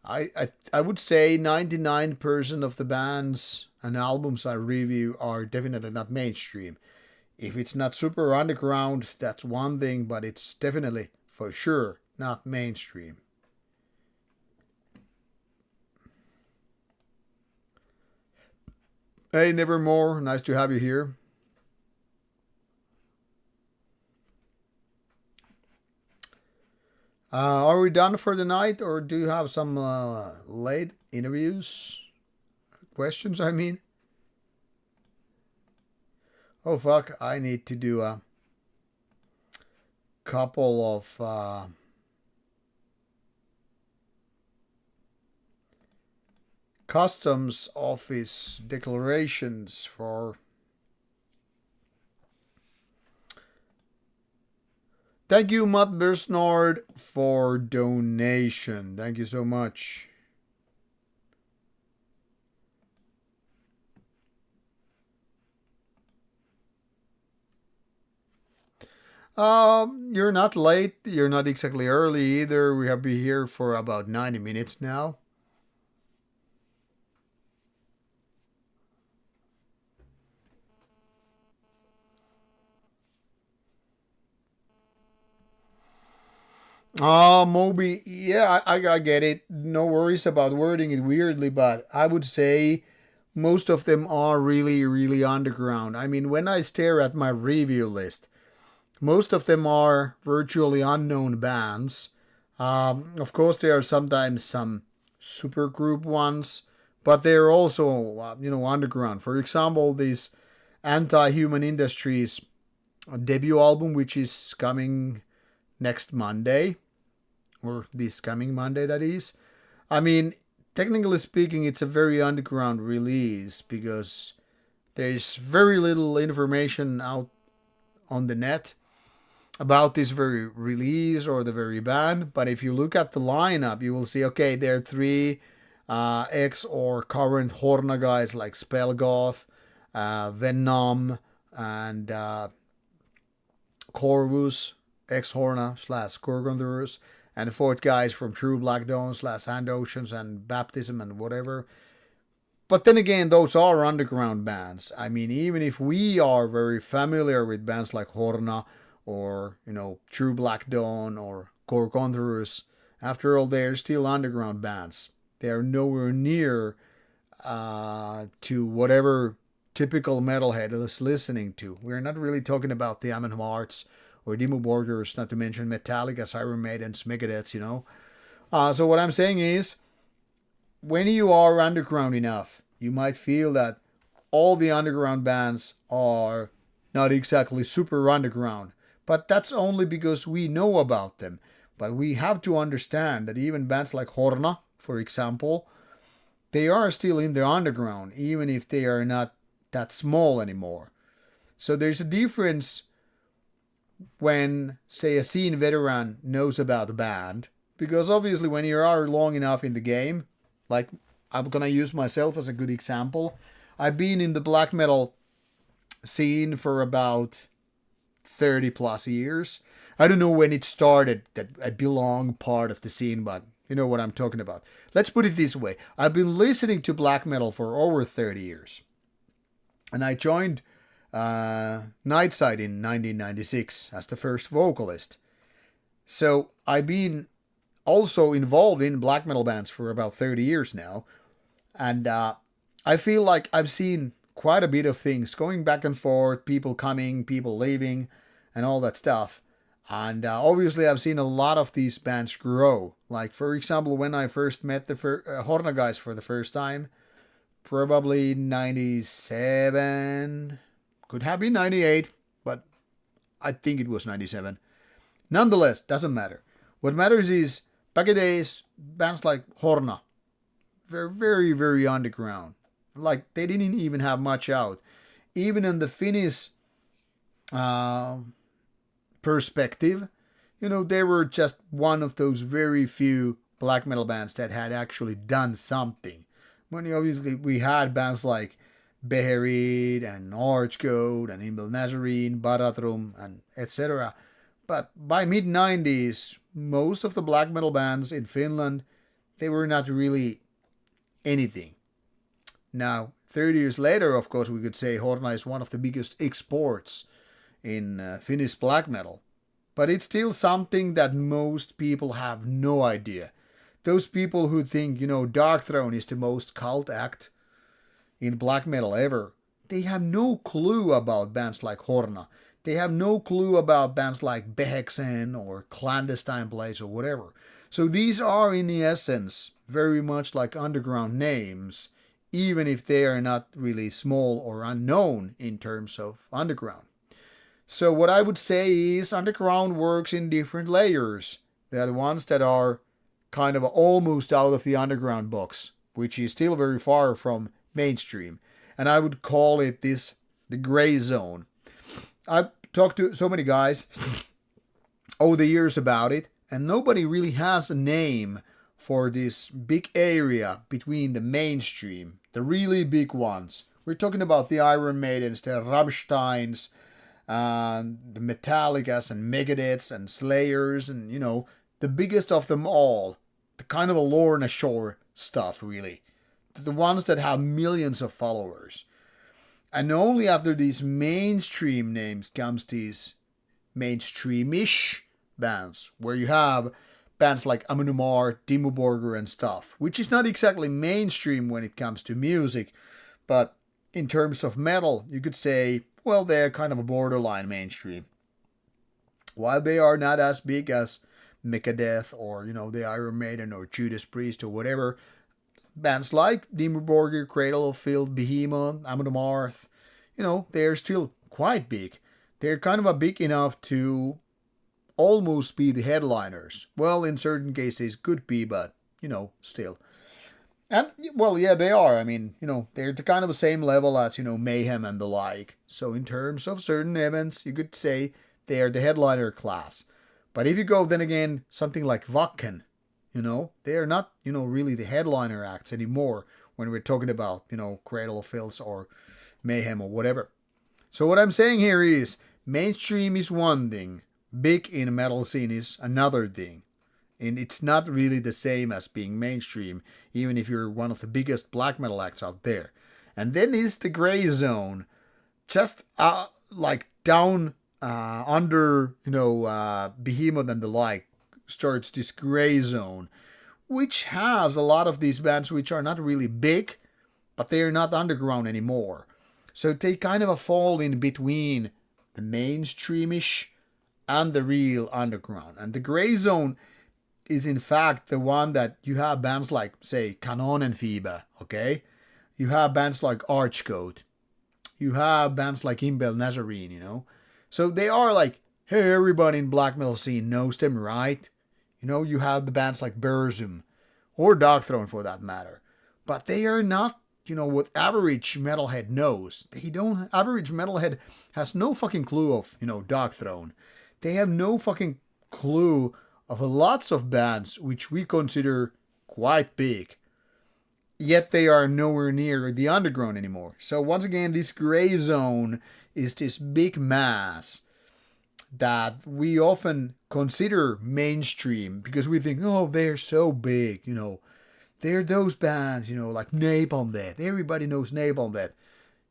I would say 99% of the bands and albums I review are definitely not mainstream. If it's not super underground, that's one thing, but it's definitely, for sure, not mainstream. Hey, Nevermore, nice to have you here. Are we done for the night, or do you have some late interviews? Questions, I mean? Oh, fuck, I need to do a couple of customs office declarations for. Thank you, Matt Bersnard, for donation. Thank you so much. You're not late. You're not exactly early either. We have been here for about 90 minutes now. Moby, yeah, I get it. No worries about wording it weirdly, but I would say most of them are really, really underground. I mean, when I stare at my review list, most of them are virtually unknown bands. Of course, there are sometimes some supergroup ones, but they're also, underground. For example, this Anti-Human Industries debut album, which is coming next Monday, or this coming Monday, that is. I mean, technically speaking, it's a very underground release because there's very little information out on the net about this very release or the very band. But if you look at the lineup, you will see, okay, there are three ex or current Horna guys like Spellgoth, Venom, and Corvus, ex Horna slash Gorgonthurus, and the fourth guys from True Black Dawn slash Hand Oceans and Baptism and whatever. But then again, those are underground bands. I mean, even if we are very familiar with bands like Horna or, True Black Dawn or core controllers. After all, they're still underground bands. They are nowhere near to whatever typical metalhead is listening to. We're not really talking about the Amon Amarths or Dimmu Borgers, not to mention Metallica's, Iron Maiden's, Megadeth's, So what I'm saying is, when you are underground enough, you might feel that all the underground bands are not exactly super underground. But that's only because we know about them. But we have to understand that even bands like Horna, for example, they are still in the underground, even if they are not that small anymore. So there's a difference when, say, a scene veteran knows about the band, because obviously when you are long enough in the game, like I'm gonna use myself as a good example, I've been in the black metal scene for about 30 plus years. I don't know when it started that I belong part of the scene, but you know what I'm talking about. Let's put it this way. I've been listening to black metal for over 30 years. And I joined Nightside in 1996 as the first vocalist. So I've been also involved in black metal bands for about 30 years now. And I feel like I've seen quite a bit of things going back and forth, people coming, people leaving, and all that stuff. And obviously I've seen a lot of these bands grow. Like, for example, when I first met the Horna guys for the first time, probably 97, could have been 98, but I think it was 97. Nonetheless, doesn't matter. What matters is, back in the days, bands like Horna were very, very underground. Like, they didn't even have much out. Even in the Finnish perspective, they were just one of those very few black metal bands that had actually done something. When obviously we had bands like Beherit and Archcode and Imbel Nazarene, Baratrum, and etc. But by mid-90s, most of the black metal bands in Finland, they were not really anything. Now, 30 years later, of course, we could say Horna is one of the biggest exports in Finnish black metal. But it's still something that most people have no idea. Those people who think, Darkthrone is the most cult act in black metal ever, they have no clue about bands like Horna. They have no clue about bands like Beheksen or Clandestine Blaze or whatever. So these are, in the essence, very much like underground names, even if they are not really small or unknown in terms of underground. So what I would say is underground works in different layers. There are the ones that are kind of almost out of the underground box, which is still very far from mainstream. And I would call it the gray zone. I've talked to so many guys over the years about it, and nobody really has a name for this big area between the mainstream, the really big ones. We're talking about the Iron Maidens, the Rammsteins, the Metallicas and Megadeths and Slayers, and the biggest of them all, the kind of a Lorna Shore stuff, really, the ones that have millions of followers. And only after these mainstream names comes these mainstreamish bands, where you have bands like Amon Amarth, Dimmu Borgir and stuff, which is not exactly mainstream when it comes to music, but in terms of metal, you could say, well, they're kind of a borderline mainstream. While they are not as big as Megadeth or, the Iron Maiden or Judas Priest or whatever, bands like Dimmu Borgir, Cradle of Filth, Behemoth, Amon Amarth, they're still quite big. They're kind of big enough to almost be the headliners. Well, in certain cases could be, but, still. And, well, yeah, they are. I mean, they're the kind of the same level as, Mayhem and the like. So in terms of certain events, you could say they are the headliner class. But if you go, then again, something like Wacken, they are not, really the headliner acts anymore when we're talking about, Cradle of Filth or Mayhem or whatever. So what I'm saying here is, mainstream is one thing, big in a metal scene is another thing. And it's not really the same as being mainstream, even if you're one of the biggest black metal acts out there. And then is the gray zone, just like down under, Behemoth and the like, starts this gray zone, which has a lot of these bands which are not really big, but they are not underground anymore. So they kind of fall in between the mainstreamish and the real underground. And the gray zone is in fact the one that you have bands like, say, Kanonenfieber, okay? You have bands like Archcode. You have bands like Imbel Nazarene, you know? So they are like, hey, everybody in black metal scene knows them, right? You know, you have the bands like Burzum, or Dogthrone for that matter. But they are not, you know, what average metalhead knows. Average metalhead has no fucking clue of, you know, Dogthrone. They have no fucking clue of lots of bands which we consider quite big. Yet they are nowhere near the underground anymore. So once again, this gray zone is this big mass that we often consider mainstream because we think, oh, they're so big, you know. They're those bands, you know, like Napalm Death. Everybody knows Napalm Death.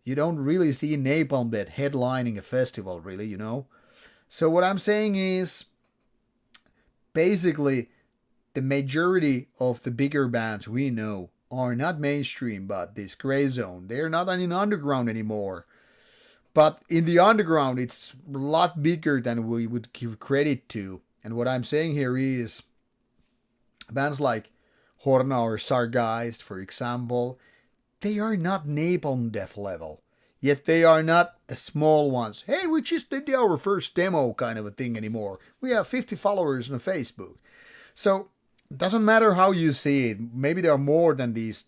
You don't really see Napalm Death headlining a festival, really, you know. So what I'm saying is, basically, the majority of the bigger bands we know are not mainstream, but this gray zone. They're not in underground anymore. But in the underground, it's a lot bigger than we would give credit to. And what I'm saying here is bands like Horna or Sargeist, for example, they are not Napalm Death level. Yet they are not the small ones. Hey, we just did our first demo kind of a thing anymore. We have 50 followers on Facebook. So it doesn't matter how you see it. Maybe there are more than these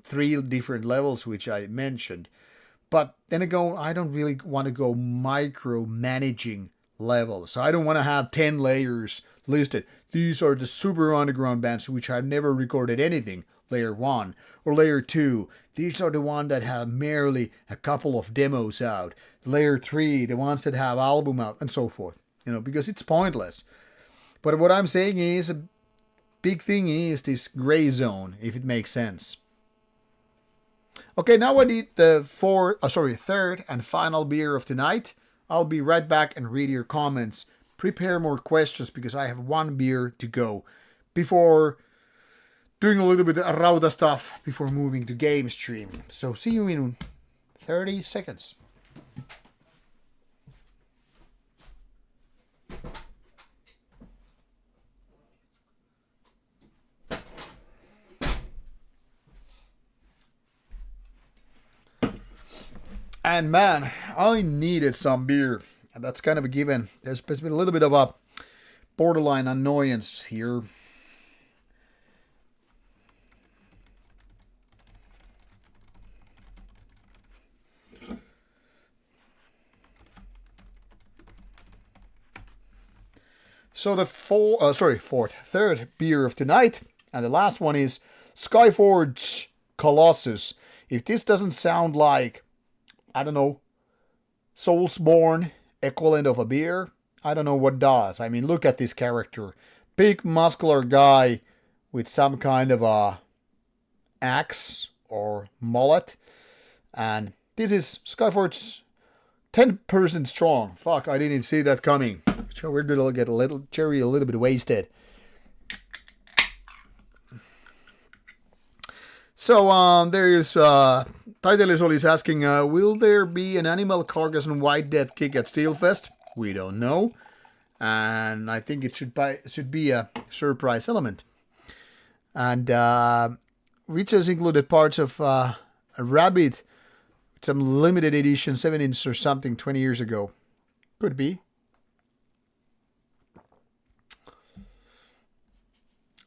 3 different levels which I mentioned. But then again, I don't really want to go micromanaging levels. So I don't want to have 10 layers listed. These are the super underground bands which have never recorded anything. Layer 1 or Layer 2. These are the ones that have merely a couple of demos out. Layer 3, the ones that have album out and so forth. You know, because it's pointless. But what I'm saying is, a big thing is this gray zone, if it makes sense. Okay, now I need the third and final beer of tonight. I'll be right back and read your comments. Prepare more questions because I have 1 beer to go before doing a little bit of Rauta stuff before moving to game stream. So see you in 30 seconds. And man, I needed some beer. And that's kind of a given. There's been a little bit of a borderline annoyance here. So the third beer of tonight, and the last one is Skyforge Colossus. If this doesn't sound like, I don't know, Soulsborne equivalent of a beer, I don't know what does. I mean, look at this character. Big muscular guy with some kind of a axe or mullet. And this is Skyforge's 10% strong. Fuck, I didn't see that coming. So we're gonna get a little bit wasted. So there is Taitelisol is asking, will there be an Animal Carcass and White Death kick at Steelfest? We don't know, and I think it should be a surprise element. And we just included parts of a Rabbit, some limited edition 7-inch or something 20 years ago. Could be.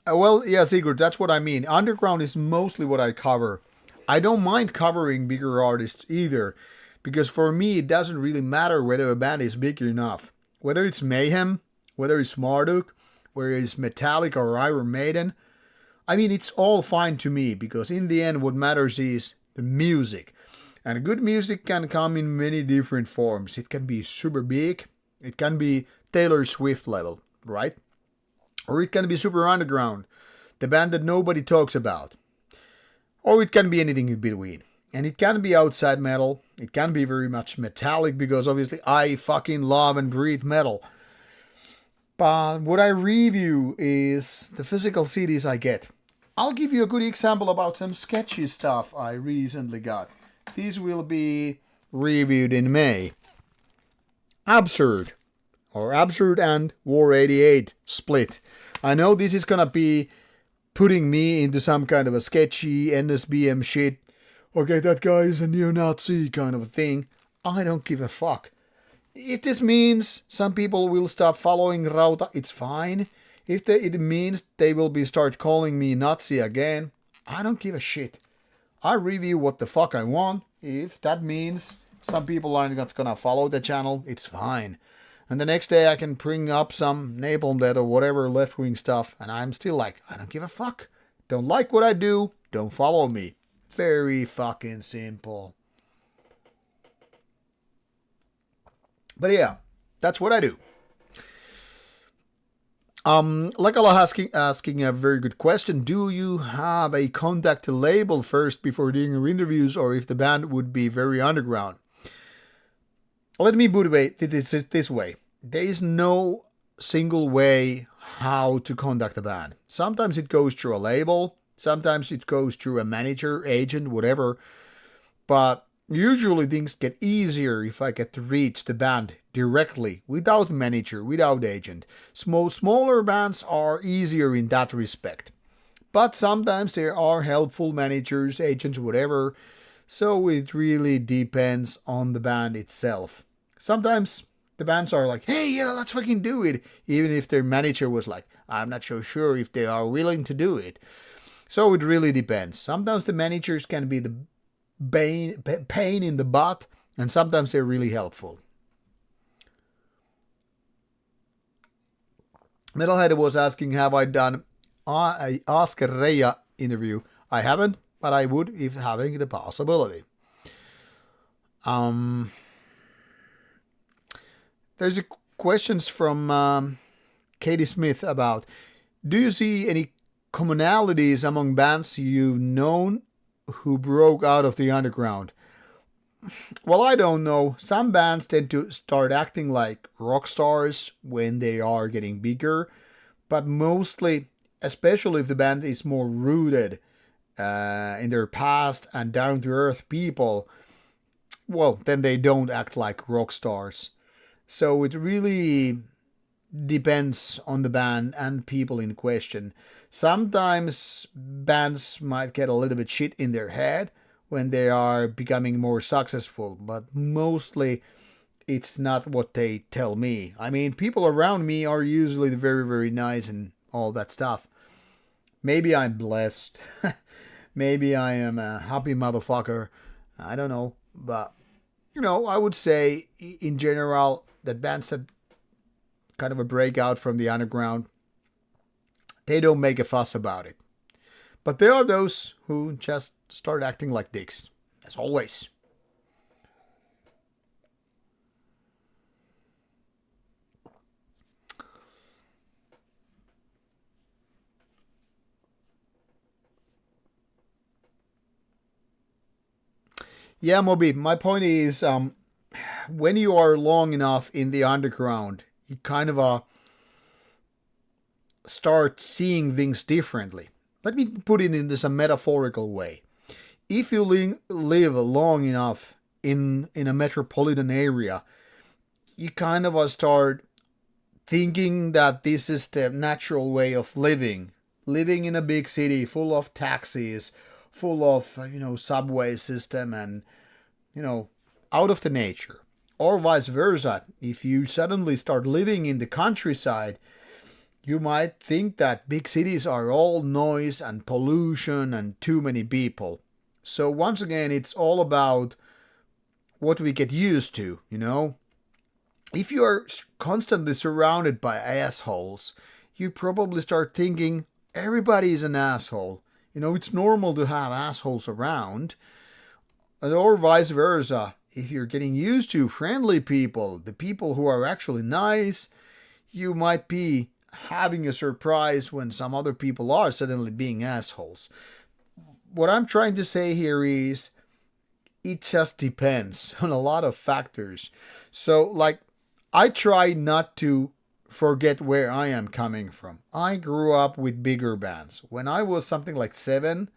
Well, yeah, Sigurd, that's what I mean. Underground is mostly what I cover. I don't mind covering bigger artists either, because for me it doesn't really matter whether a band is big enough. Whether it's Mayhem, whether it's Marduk, whether it's Metallica or Iron Maiden. I mean, it's all fine to me, because in the end what matters is the music. And good music can come in many different forms. It can be super big, it can be Taylor Swift level, right? Or it can be super underground, the band that nobody talks about. Or it can be anything in between. And it can be outside metal. It can be very much metallic, because obviously I fucking love and breathe metal. But what I review is the physical CDs I get. I'll give you a good example about some sketchy stuff I recently got. These will be reviewed in May. Absurd, or Absurd and War 88 split. I know this is gonna be putting me into some kind of a sketchy NSBM shit. Okay, that guy is a neo-Nazi kind of a thing. I don't give a fuck. If this means some people will stop following Rauta, it's fine. If it means they will start calling me Nazi again, I don't give a shit. I review what the fuck I want. If that means some people are not gonna follow the channel, it's fine. And the next day I can bring up some Napalm Death or whatever left-wing stuff, and I'm still like, I don't give a fuck. Don't like what I do, don't follow me. Very fucking simple. But yeah, that's what I do. Lakala asking a very good question. Do you have a contact label first before doing your interviews, or if the band would be very underground? Let me put it this way. There is no single way how to contact a band. Sometimes it goes through a label. Sometimes it goes through a manager, agent, whatever. But usually things get easier if I get to reach the band directly, without manager, without agent. Smaller bands are easier in that respect. But sometimes there are helpful managers, agents, whatever. So it really depends on the band itself. Sometimes the bands are like, hey, yeah, let's fucking do it. Even if their manager was like, I'm not so sure if they are willing to do it. So it really depends. Sometimes the managers can be the pain in the butt, and sometimes they're really helpful. Metalhead was asking, have I done a Ask Reija interview? I haven't, but I would if having the possibility. There's questions from Katie Smith about, do you see any commonalities among bands you've known who broke out of the underground? Well, I don't know. Some bands tend to start acting like rock stars when they are getting bigger, but mostly, especially if the band is more rooted in their past and down-to-earth people, well, then they don't act like rock stars. So it really depends on the band and people in question. Sometimes bands might get a little bit shit in their head when they are becoming more successful, but mostly it's not what they tell me. I mean, people around me are usually very, very nice and all that stuff. Maybe I'm blessed. Maybe I am a happy motherfucker. I don't know. But, I would say in general that bands that kind of a breakout from the underground, they don't make a fuss about it. But there are those who just start acting like dicks, as always. Yeah, Moby, my point is, when you are long enough in the underground, you kind of start seeing things differently. Let me put it in this a metaphorical way. If you live long enough in a metropolitan area, you kind of start thinking that this is the natural way of living. Living in a big city full of taxis, full of, subway system and, out of the nature. Or vice versa. If you suddenly start living in the countryside, you might think that big cities are all noise and pollution and too many people. So once again, it's all about what we get used to, If you are constantly surrounded by assholes, you probably start thinking everybody is an asshole. It's normal to have assholes around. Or vice versa. If you're getting used to friendly people, the people who are actually nice, you might be having a surprise when some other people are suddenly being assholes. What I'm trying to say here is it just depends on a lot of factors. So, I try not to forget where I am coming from. I grew up with bigger bands. When I was something like 7,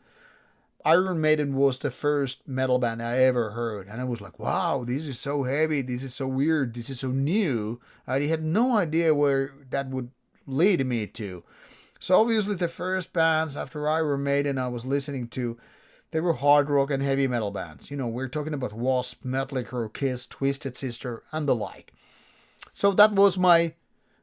Iron Maiden was the first metal band I ever heard. And I was like, wow, this is so heavy, this is so weird, this is so new. I had no idea where that would lead me to. So obviously the first bands after Iron Maiden I was listening to, they were hard rock and heavy metal bands. You know, we're talking about Wasp, Metallica, Kiss, Twisted Sister, and the like. So that was my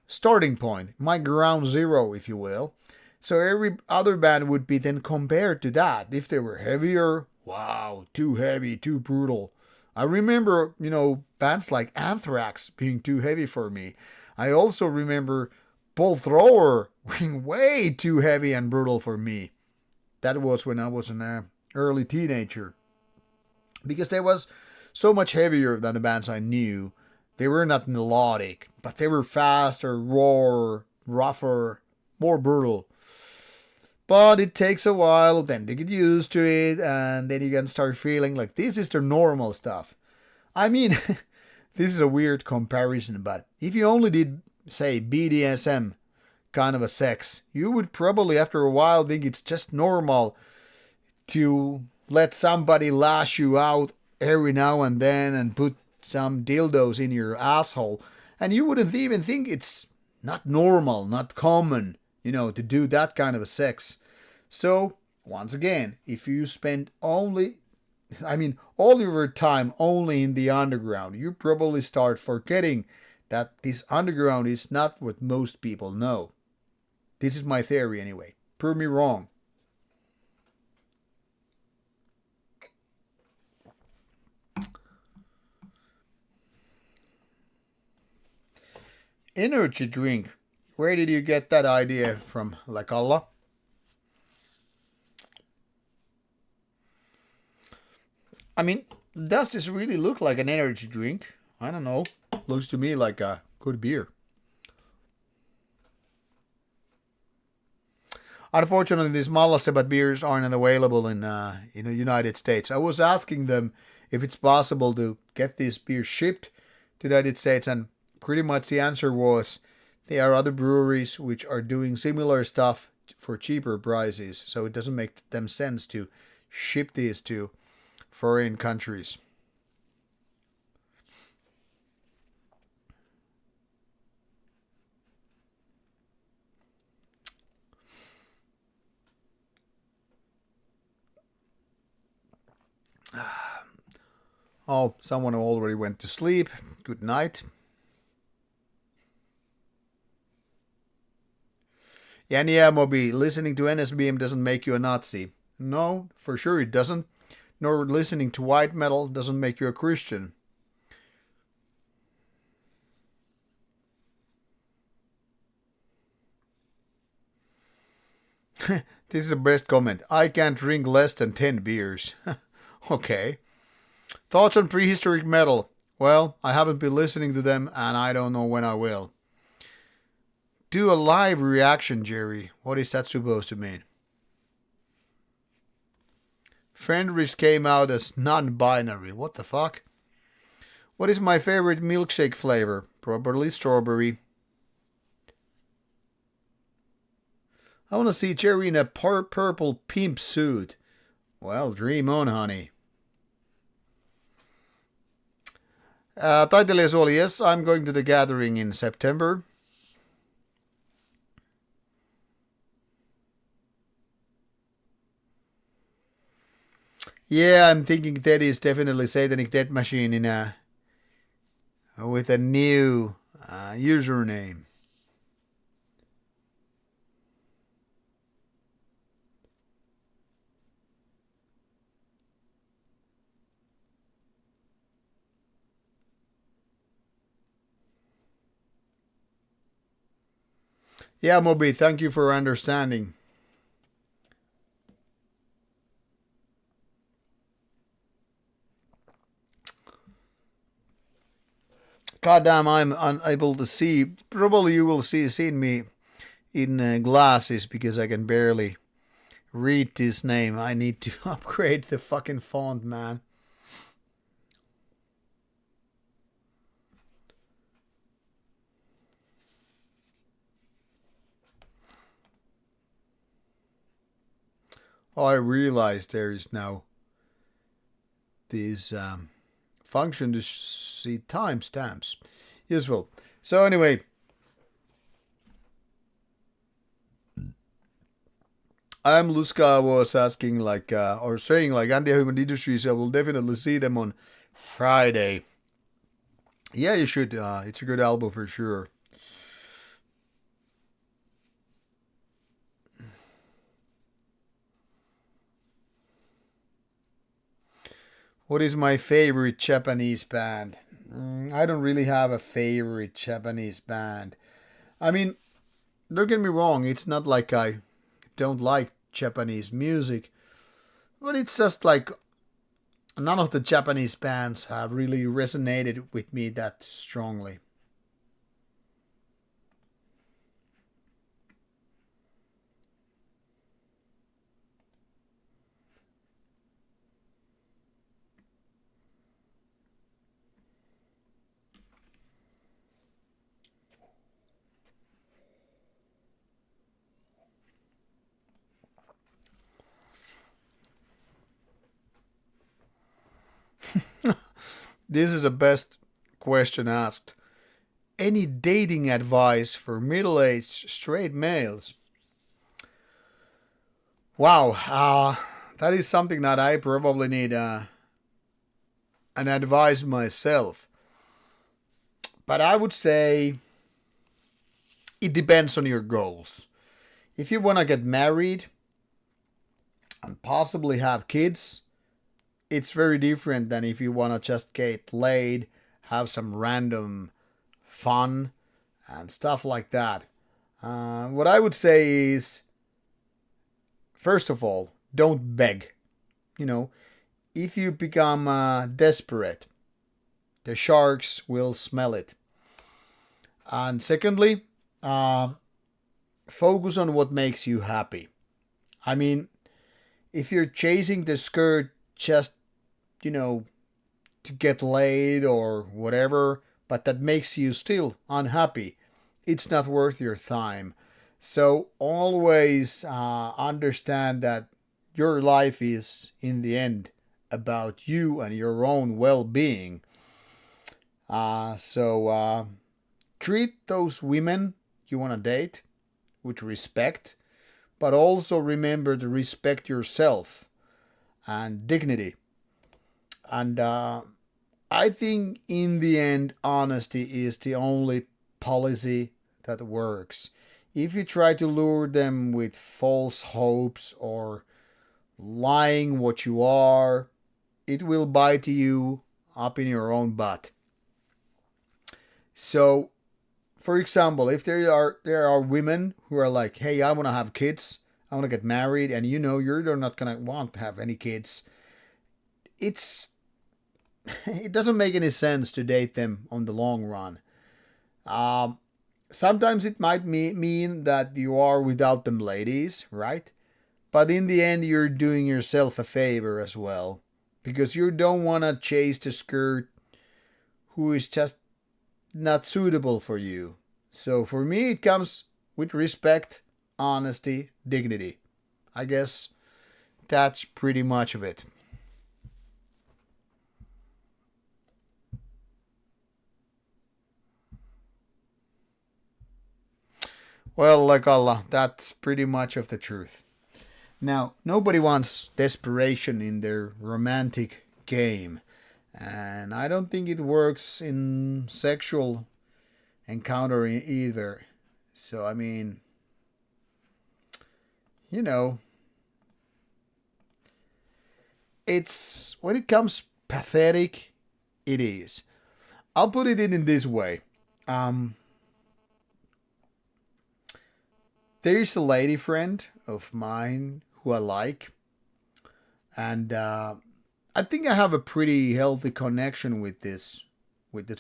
starting point, my ground zero, if you will. So every other band would be then compared to that. If they were heavier, wow, too heavy, too brutal. I remember, bands like Anthrax being too heavy for me. I also remember Bull Thrower being way too heavy and brutal for me. That was when I was an early teenager. Because they was so much heavier than the bands I knew. They were not melodic, but they were faster, rawer, rougher, more brutal. But it takes a while then to get used to it, and then you can start feeling like this is the normal stuff. I mean, this is a weird comparison, but if you only did, say, BDSM kind of a sex, you would probably after a while think it's just normal to let somebody lash you out every now and then and put some dildos in your asshole, and you wouldn't even think it's not normal, not common, to do that kind of a sex. So, once again, if you spend all your time only in the underground, you probably start forgetting that this underground is not what most people know. This is my theory anyway. Prove me wrong. Energy drink. Where did you get that idea from, Lakalla? I mean, does this really look like an energy drink? I don't know. Looks to me like a good beer. Unfortunately, these Malasebat beers aren't available in the United States. I was asking them if it's possible to get these beers shipped to the United States, and pretty much the answer was there are other breweries which are doing similar stuff for cheaper prices, so it doesn't make them sense to ship these to foreign countries. Oh, someone already went to sleep. Good night. Yeah, Moby, listening to NSBM doesn't make you a Nazi. No, for sure it doesn't. Nor listening to white metal doesn't make you a Christian. This is the best comment. I can't drink less than 10 beers. Okay. Thoughts on prehistoric metal? Well, I haven't been listening to them and I don't know when I will. Do a live reaction, Jerry. What is that supposed to mean? Fenris came out as non-binary. What the fuck? What is my favorite milkshake flavor? Probably strawberry. I want to see Jerry in a purple pimp suit. Well, dream on, honey. Taiteilija Suoli, yes, I'm going to the gathering in September. Yeah, I'm thinking that is definitely Satanic Death Machine with a new username. Yeah, Moby, thank you for understanding. Goddamn, I'm unable to see. Probably you will see me in glasses because I can barely read this name. I need to upgrade the fucking font, man. Oh, I realized there is now this function to see timestamps. Useful. So anyway, Luska was asking like, or saying like, anti-human industries, I will definitely see them on Friday. Yeah, you should. It's a good album for sure. What is my favorite Japanese band? I don't really have a favorite Japanese band. I mean, don't get me wrong, it's not like I don't like Japanese music, but it's just like none of the Japanese bands have really resonated with me that strongly. This is the best question asked. Any dating advice for middle aged straight males? Wow, that is something that I probably need an advice myself. But I would say it depends on your goals. If you want to get married and possibly have kids, it's very different than if you want to just get laid, have some random fun, and stuff like that. What I would say is, first of all, don't beg. You know, if you become desperate, the sharks will smell it. And secondly, uh, focus on what makes you happy. I mean, if you're chasing the skirt just, you know, to get laid or whatever, but that makes you still unhappy, it's not worth your time. So always understand that your life is, in the end, about you and your own well being. So treat those women you want to date with respect, but also remember to respect yourself and dignity. And I think in the end, honesty is the only policy that works. If you try to lure them with false hopes or lying what you are, it will bite you up in your own butt. So, for example, if there are women who are like, "Hey, I want to have kids, I want to get married," and you know you're not gonna want to have any kids, it's it doesn't make any sense to date them on the long run. Um, Sometimes it might mean that you are without them, ladies, right? But in the end, you're doing yourself a favor as well, because you don't want to chase the skirt who is just not suitable for you. So for me, it comes with respect, honesty, dignity. I guess that's pretty much of it. Well, like Allah, that's pretty much of the truth. Now, nobody wants desperation in their romantic game, and I don't think it works in sexual encounter either. So, I mean, you know, it's when it comes pathetic, it is. I'll put it in this way. Um, there is a lady friend of mine who I like, and I think I have a pretty healthy connection with this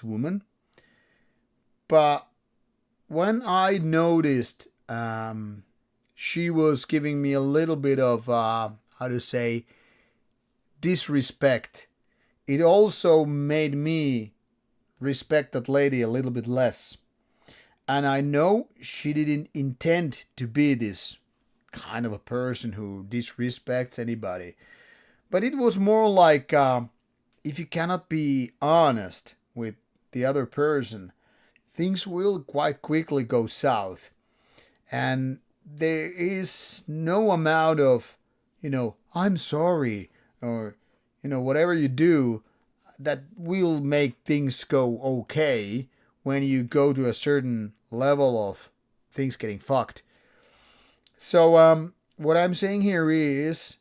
woman. But when I noticed she was giving me a little bit of how to say disrespect, it also made me respect that lady a little bit less. And I know she didn't intend to be this kind of a person who disrespects anybody. But it was more like if you cannot be honest with the other person, things will quite quickly go south. And there is no amount of, I'm sorry, or, whatever you do that will make things go okay when you go to a certain level of things getting fucked. So, what I'm saying here is,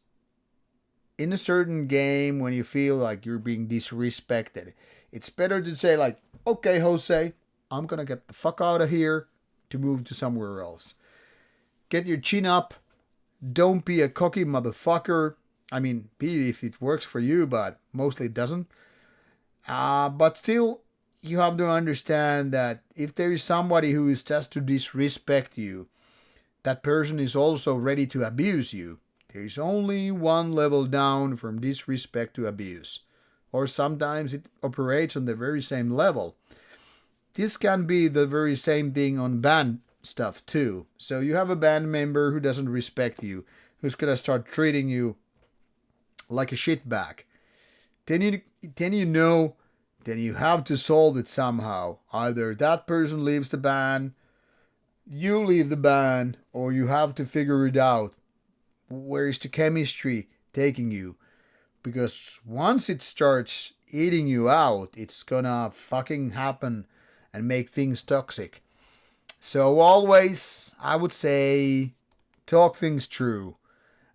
in a certain game, when you feel like you're being disrespected, it's better to say like, okay, Jose, I'm gonna get the fuck out of here to move to somewhere else. Get your chin up. Don't be a cocky motherfucker. I mean, be it if it works for you, but mostly it doesn't. But still, you have to understand that if there is somebody who is just to disrespect you, that person is also ready to abuse you. There is only one level down from disrespect to abuse. Or sometimes it operates on the very same level. This can be the very same thing on band stuff too. So you have a band member who doesn't respect you, who's gonna start treating you like a shitbag. Then you have to solve it somehow. Either that person leaves the band, you leave the band, or you have to figure it out. Where is the chemistry taking you? Because once it starts eating you out, it's gonna fucking happen and make things toxic. So always, I would say, talk things through.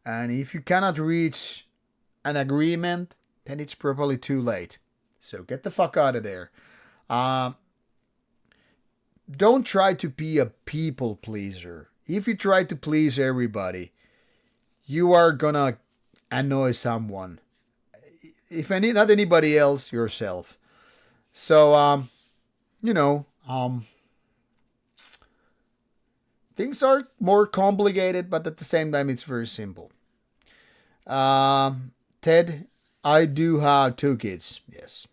And if you cannot reach an agreement, then it's probably too late. So get the fuck out of there. Don't try to be a people pleaser. If you try to please everybody, you are gonna annoy someone. If not anybody else, yourself. So, things are more complicated, but at the same time, it's very simple. Ted, I do have 2 kids. Yes.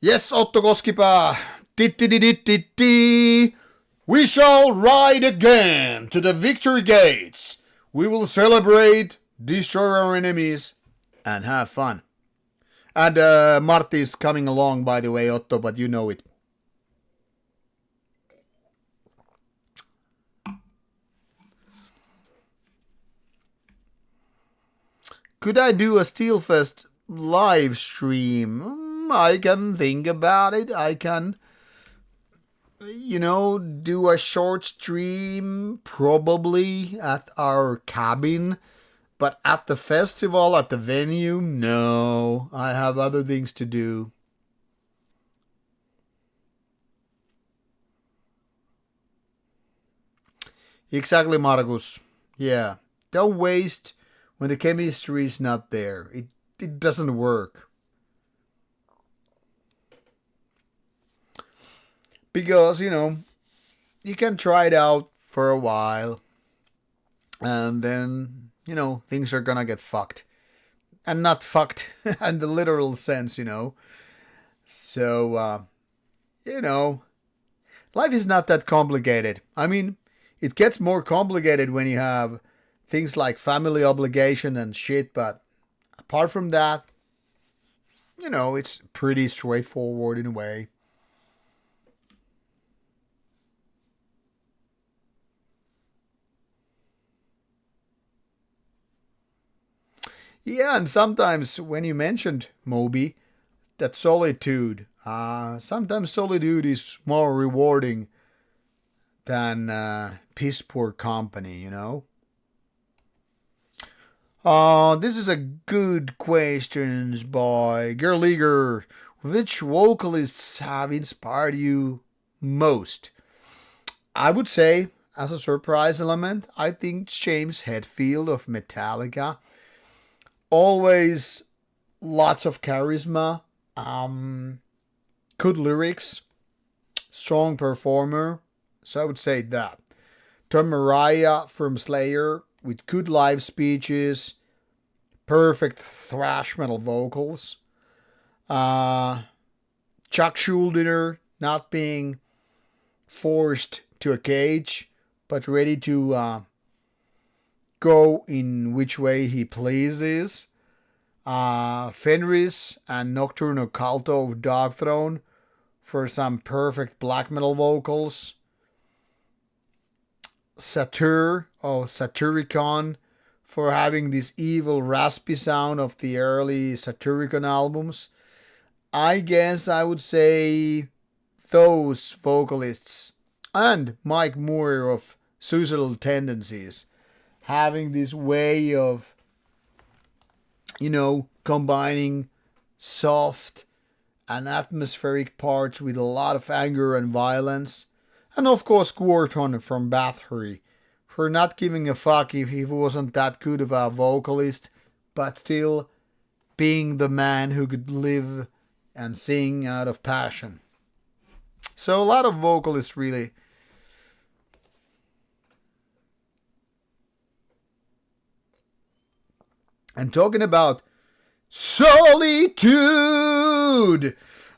Yes, Otto Koskipää. We shall ride again to the victory gates. We will celebrate, destroy our enemies, and have fun. And Marty is coming along, by the way, Otto, but you know it. Could I do a Steelfest live stream? I can think about it. I can, do a short stream probably at our cabin. But at the festival, at the venue, no. I have other things to do. Exactly, Marcus. Yeah. Don't waste when the chemistry is not there. It doesn't work. Because, you can try it out for a while. And then, things are gonna get fucked. And not fucked in the literal sense, So, life is not that complicated. I mean, it gets more complicated when you have things like family obligation and shit. But apart from that, it's pretty straightforward in a way. Yeah, and sometimes when you mentioned Moby, that solitude, sometimes solitude is more rewarding than piss poor company, This is a good questions by Gerliger. Which vocalists have inspired you most? I would say, as a surprise element, I think James Hetfield of Metallica. Always lots of charisma, good lyrics, strong performer. So I would say that. Tom Mariah from Slayer with good live speeches, perfect thrash metal vocals. Chuck Schuldiner not being forced to a cage, but ready to go in which way he pleases. Fenris and Nocturne Occulto of Dogthrone for some perfect black metal vocals. Satyr of Satyricon for having this evil raspy sound of the early Satyricon albums. I guess I would say those vocalists and Mike Moore of Suicidal Tendencies having this way of, combining soft and atmospheric parts with a lot of anger and violence. And of course Quarton from Bathory for not giving a fuck if he wasn't that good of a vocalist, but still being the man who could live and sing out of passion. So a lot of vocalists really. And talking about solitude,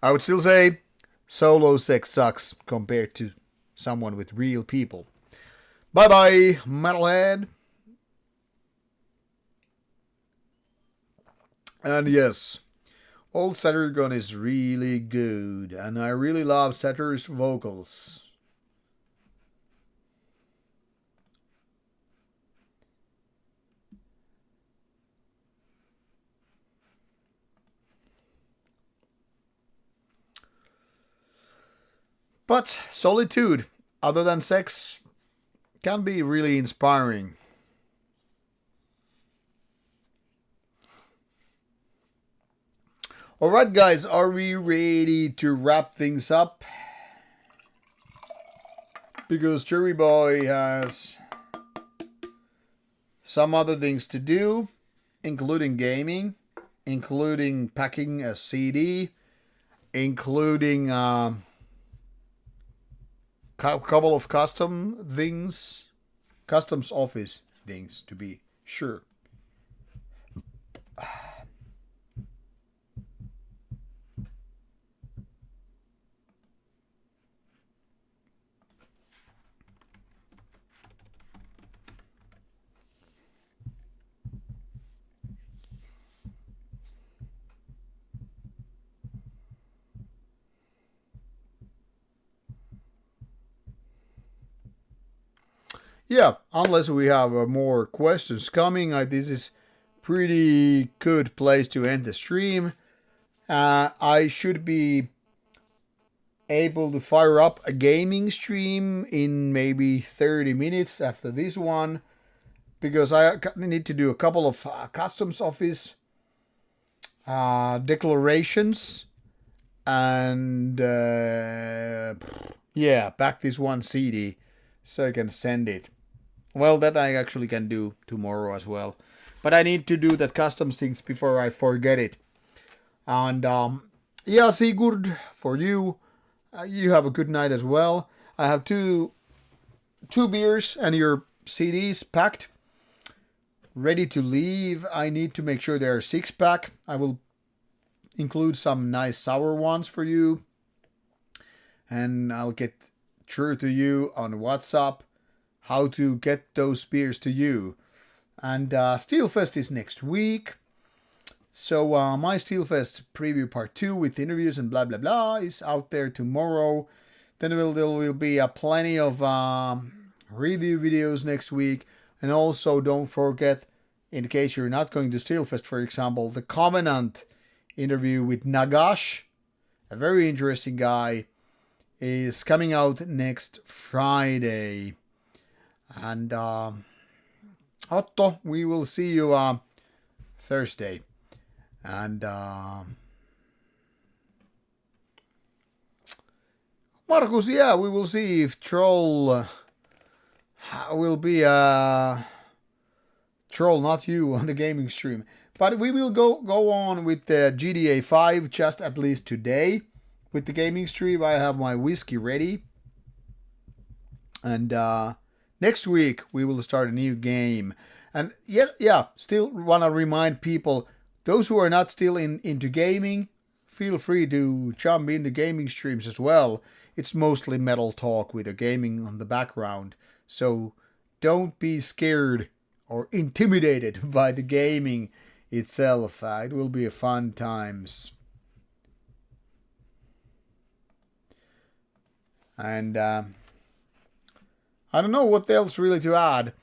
I would still say solo sex sucks compared to someone with real people. Bye bye, metalhead. And yes, old Satyricon is really good, and I really love Satyr's vocals. But solitude, other than sex, can be really inspiring. Alright guys, are we ready to wrap things up? Because Cherry Boy has some other things to do, including gaming, including packing a CD, including couple of customs office things to be sure. Yeah, unless we have more questions coming, this is pretty good place to end the stream. I should be able to fire up a gaming stream in maybe 30 minutes after this one, because I need to do a couple of customs office declarations and back this one CD so I can send it. Well, that I actually can do tomorrow as well. But I need to do that customs things before I forget it. And Sigurd, for you, you have a good night as well. I have two beers and your CDs packed, ready to leave. I need to make sure they're 6-pack. I will include some nice sour ones for you. And I'll get through to you on WhatsApp how to get those beers to you. And Steelfest is next week. So my Steelfest preview part 2 with interviews and blah blah blah is out there tomorrow. Then there will be plenty of review videos next week. And also don't forget, in case you're not going to Steelfest, for example, the Covenant interview with Nagash, a very interesting guy, is coming out next Friday. And Otto, we will see you Thursday. And Markus, yeah, we will see if Troll will be Troll, not you, on the gaming stream. But we will go on with the GTA 5 just at least today. With the gaming stream, I have my whiskey ready. And next week, we will start a new game. And yeah, still want to remind people, those who are not still into gaming, feel free to jump into gaming streams as well. It's mostly metal talk with the gaming on the background. So don't be scared or intimidated by the gaming itself. It will be a fun times. And I don't know what else really to add.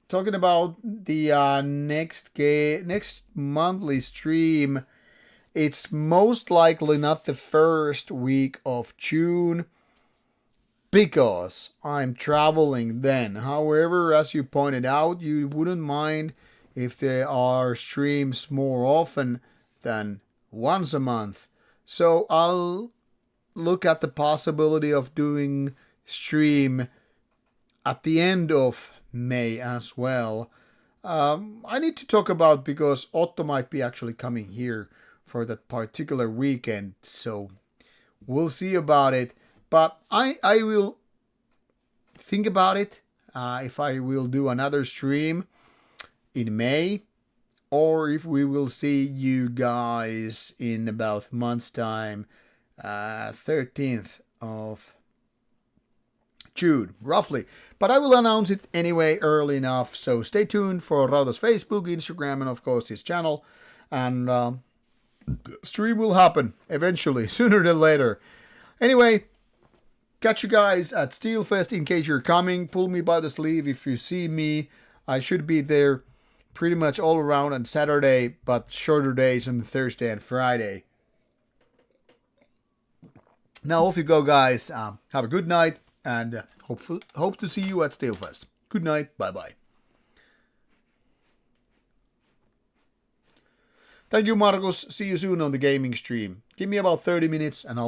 Talking about the next monthly stream, it's most likely not the first week of June because I'm traveling then. However, as you pointed out, you wouldn't mind if there are streams more often than once a month. So I'll look at the possibility of doing stream at the end of May as well. I need to talk about, because Otto might be actually coming here for that particular weekend, so we'll see about it. But I will think about it if I will do another stream in May, or if we will see you guys in about a month's time, 13th of June, roughly. But I will announce it anyway early enough, so stay tuned for Rauta's Facebook, Instagram, and of course his channel. And stream will happen eventually, sooner than later. Anyway, catch you guys at Steelfest in case you're coming. Pull me by the sleeve if you see me. I should be there pretty much all around on Saturday, but shorter days on Thursday and Friday. Now off you go, guys. Have a good night, and hope to see you at Steelfest. Good night. Bye-bye. Thank you, Marcos. See you soon on the gaming stream. Give me about 30 minutes and I'll